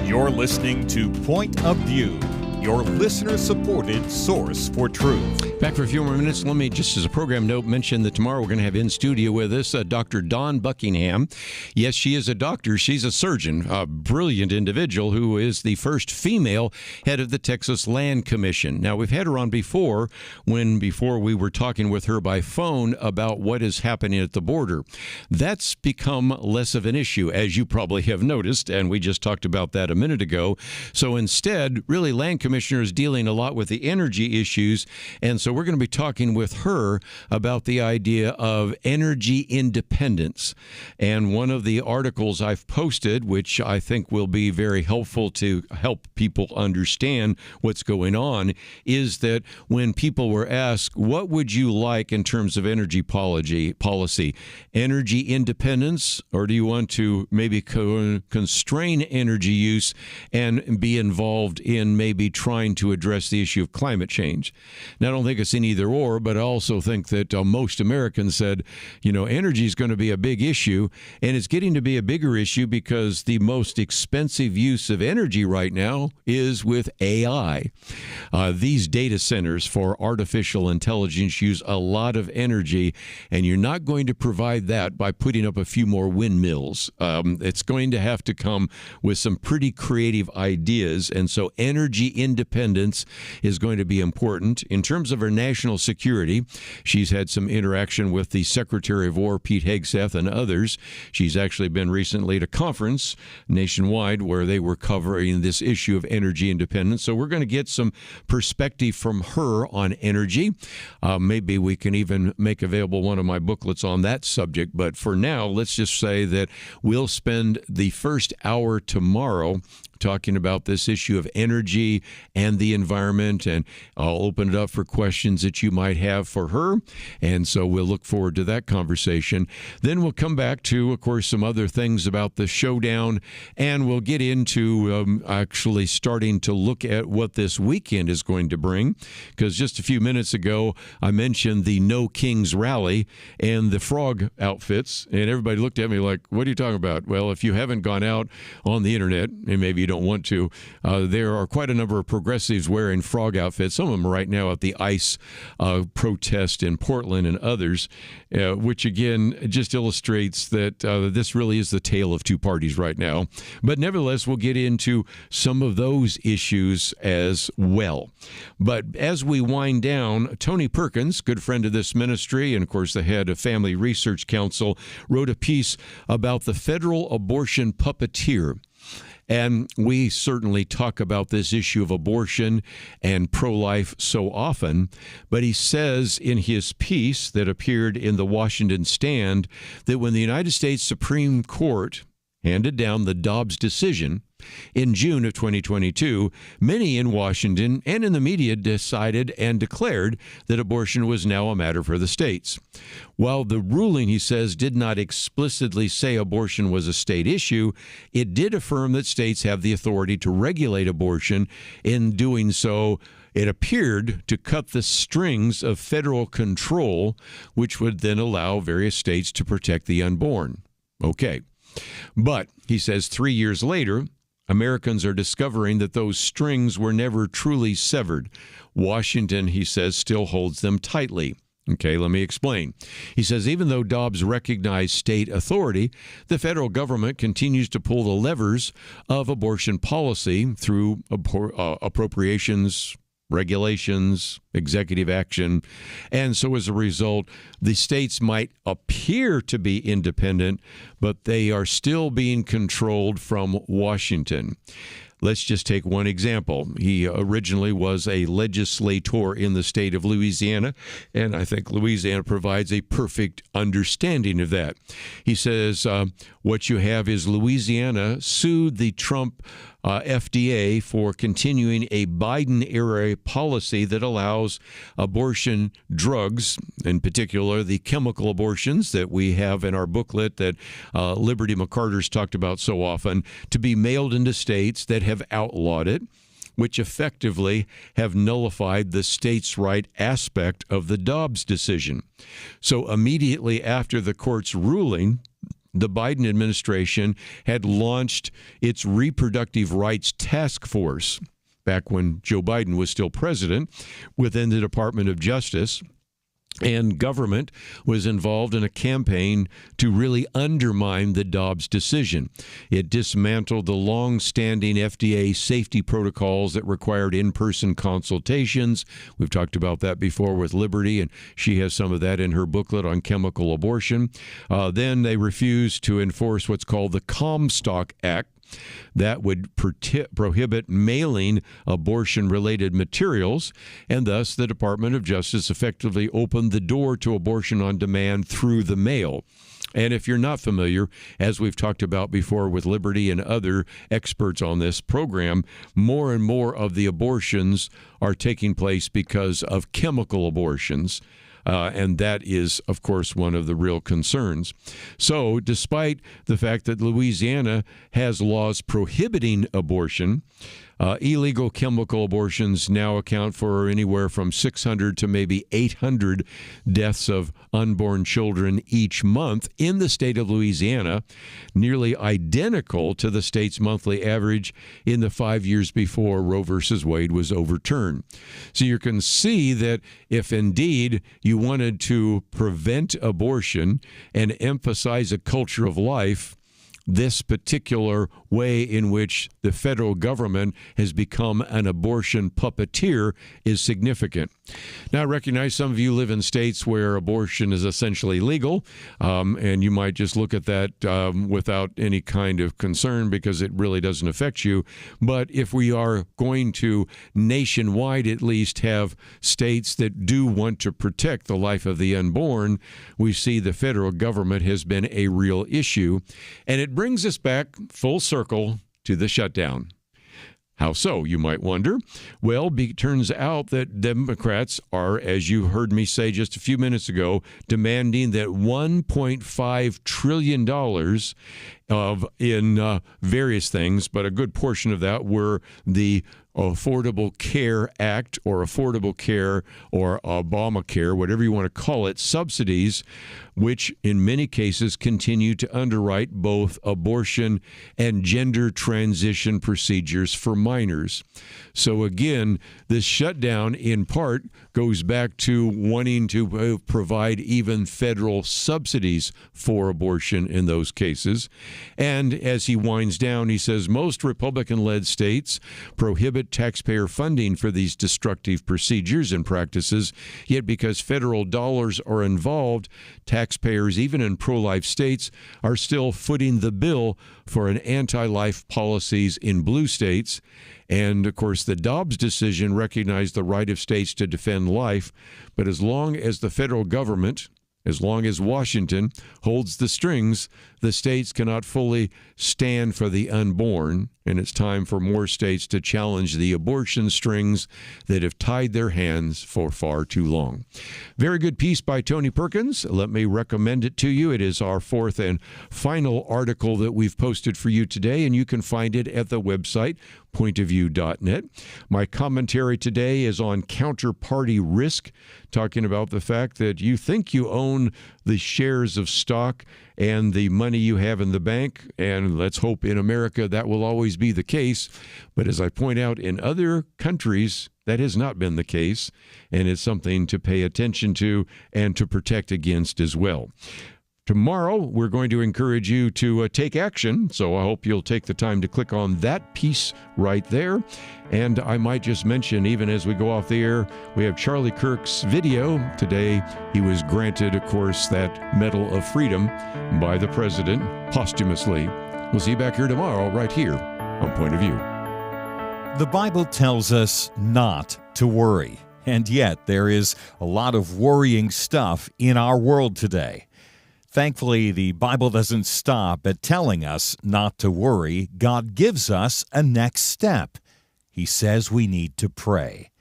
You're listening to Point of View, your listener-supported source for truth. Back for a few more minutes. Let me, just as a program note, mention that tomorrow we're going to have in studio with us Dr. Dawn Buckingham. Yes, she is a doctor. She's a surgeon, a brilliant individual who is the first female head of the Texas Land Commission. Now, we've had her on before we were talking with her by phone about what is happening at the border. That's become less of an issue, as you probably have noticed, and we just talked about that a minute ago. So instead, really, Land Commissioner is dealing a lot with the energy issues, and so we're going to be talking with her about the idea of energy independence. And one of the articles I've posted, which I think will be very helpful to help people understand what's going on, is that when people were asked, what would you like in terms of energy policy? Energy independence, or do you want to maybe constrain energy use and be involved in maybe trying to address the issue of climate change. Now, I don't think it's an either or, but I also think that most Americans said, energy is going to be a big issue, and it's getting to be a bigger issue because the most expensive use of energy right now is with AI. These data centers for artificial intelligence use a lot of energy, and you're not going to provide that by putting up a few more windmills. It's going to have to come with some pretty creative ideas, and so energy independence is going to be important. In terms of her national security, she's had some interaction with the Secretary of War, Pete Hegseth, and others. She's actually been recently at a conference nationwide where they were covering this issue of energy independence. So we're going to get some perspective from her on energy. Maybe we can even make available one of my booklets on that subject. But for now, let's just say that we'll spend the first hour tomorrow talking about this issue of energy and the environment, and I'll open it up for questions that you might have for her, and so we'll look forward to that conversation. Then we'll come back to, of course, some other things about the showdown, and we'll get into actually starting to look at what this weekend is going to bring, because just a few minutes ago, I mentioned the No Kings rally and the frog outfits, and everybody looked at me like, what are you talking about? Well, if you haven't gone out on the internet, and maybe you don't want to, there are quite a number of progressives wearing frog outfits. Some of them are right now at the ICE protest in Portland and others, which again just illustrates that this really is the tale of two parties right now. But nevertheless, we'll get into some of those issues as well. But as we wind down, Tony Perkins, good friend of this ministry and of course the head of Family Research Council, wrote a piece about the federal abortion puppeteer. And we certainly talk about this issue of abortion and pro-life so often, but he says in his piece that appeared in the Washington Stand that when the United States Supreme Court handed down the Dobbs decision in June of 2022, many in Washington and in the media decided and declared that abortion was now a matter for the states. While the ruling, he says, did not explicitly say abortion was a state issue, it did affirm that states have the authority to regulate abortion. In doing so, it appeared to cut the strings of federal control, which would then allow various states to protect the unborn. Okay. But, he says, 3 years later, Americans are discovering that those strings were never truly severed. Washington, he says, still holds them tightly. Okay, let me explain. He says, even though Dobbs recognized state authority, the federal government continues to pull the levers of abortion policy through appropriations, regulations, executive action. And so as a result, the states might appear to be independent, but they are still being controlled from Washington. Let's just take one example. He originally was a legislator in the state of Louisiana, and I think Louisiana provides a perfect understanding of that. He says what you have is Louisiana sued the Trump FDA for continuing a Biden-era policy that allows abortion drugs, in particular the chemical abortions that we have in our booklet that Liberty McCarter's talked about so often, to be mailed into states that have outlawed it, which effectively have nullified the states' right aspect of the Dobbs decision. So immediately after the court's ruling, the Biden administration had launched its reproductive rights task force back when Joe Biden was still president within the Department of Justice. And government was involved in a campaign to really undermine the Dobbs decision. It dismantled the long-standing FDA safety protocols that required in-person consultations. We've talked about that before with Liberty, and she has some of that in her booklet on chemical abortion. Then they refused to enforce what's called the Comstock Act. That would prohibit mailing abortion-related materials, and thus the Department of Justice effectively opened the door to abortion on demand through the mail. And if you're not familiar, as we've talked about before with Liberty and other experts on this program, more and more of the abortions are taking place because of chemical abortions. And that is, of course, one of the real concerns. So despite the fact that Louisiana has laws prohibiting abortion, Illegal chemical abortions now account for anywhere from 600 to maybe 800 deaths of unborn children each month in the state of Louisiana, nearly identical to the state's monthly average in the 5 years before Roe versus Wade was overturned. So you can see that if indeed you wanted to prevent abortion and emphasize a culture of life, this particular way in which the federal government has become an abortion puppeteer is significant. Now, I recognize some of you live in states where abortion is essentially legal, and you might just look at that without any kind of concern because it really doesn't affect you. But if we are going to nationwide at least have states that do want to protect the life of the unborn, we see the federal government has been a real issue. And it brings us back full circle to the shutdown. How so, you might wonder? Well, it turns out that Democrats are, as you heard me say just a few minutes ago, demanding that $1.5 trillion in various things, but a good portion of that were the Affordable Care Act or Affordable Care or Obamacare, whatever you want to call it, subsidies, which in many cases continue to underwrite both abortion and gender transition procedures for minors. So again, this shutdown in part goes back to wanting to provide even federal subsidies for abortion in those cases. And as he winds down, he says most Republican-led states prohibit taxpayer funding for these destructive procedures and practices, yet because federal dollars are involved, taxpayers, even in pro-life states, are still footing the bill for an anti-life policies in blue states. And, of course, the Dobbs decision recognized the right of states to defend life, but as long as the federal government, as long as Washington holds the strings, the states cannot fully stand for the unborn, and it's time for more states to challenge the abortion strings that have tied their hands for far too long. Very good piece by Tony Perkins. Let me recommend it to you. It is our fourth and final article that we've posted for you today, and you can find it at the website, pointofview.net. My commentary today is on counterparty risk, talking about the fact that you think you own the shares of stock and the money you have in the bank, and let's hope in America that will always be the case. But as I point out, in other countries, that has not been the case, and it's something to pay attention to and to protect against as well. Tomorrow, we're going to encourage you to take action, so I hope you'll take the time to click on that piece right there. And I might just mention, even as we go off the air, we have Charlie Kirk's video. Today, he was granted, of course, that Medal of Freedom by the President posthumously. We'll see you back here tomorrow, right here on Point of View. The Bible tells us not to worry, and yet there is a lot of worrying stuff in our world today. Thankfully, the Bible doesn't stop at telling us not to worry. God gives us a next step. He says we need to pray.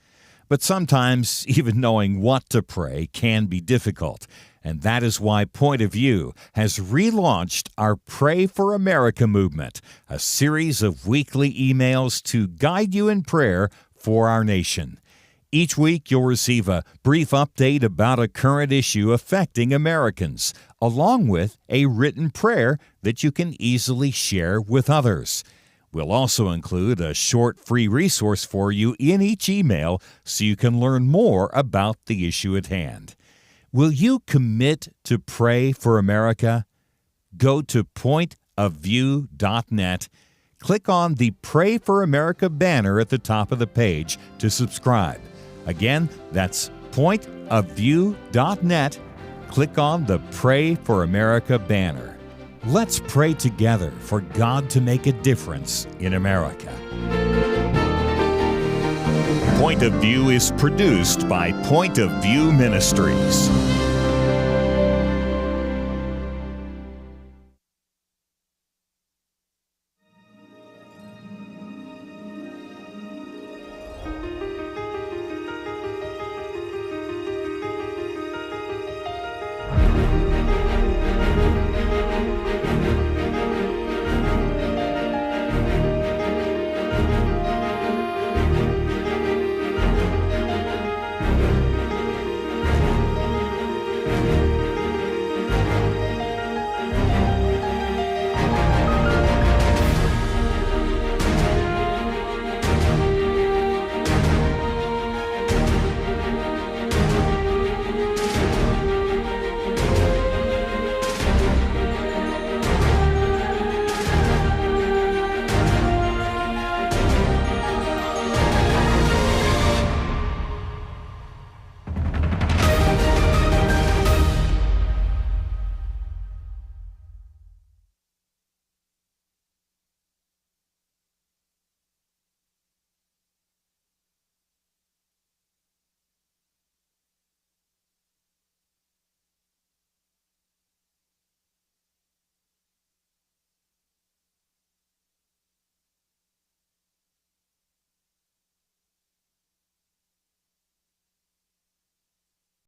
But sometimes even knowing what to pray can be difficult, and that is why Point of View has relaunched our Pray for America movement, a series of weekly emails to guide you in prayer for our nation. Each week, you'll receive a brief update about a current issue affecting Americans, along with a written prayer that you can easily share with others. We'll also include a short free resource for you in each email so you can learn more about the issue at hand. Will you commit to pray for America? Go to pointofview.net. Click on the Pray for America banner at the top of the page to subscribe. Again, that's pointofview.net. Click on the Pray for America banner. Let's pray together for God to make a difference in America. Point of View is produced by Point of View Ministries.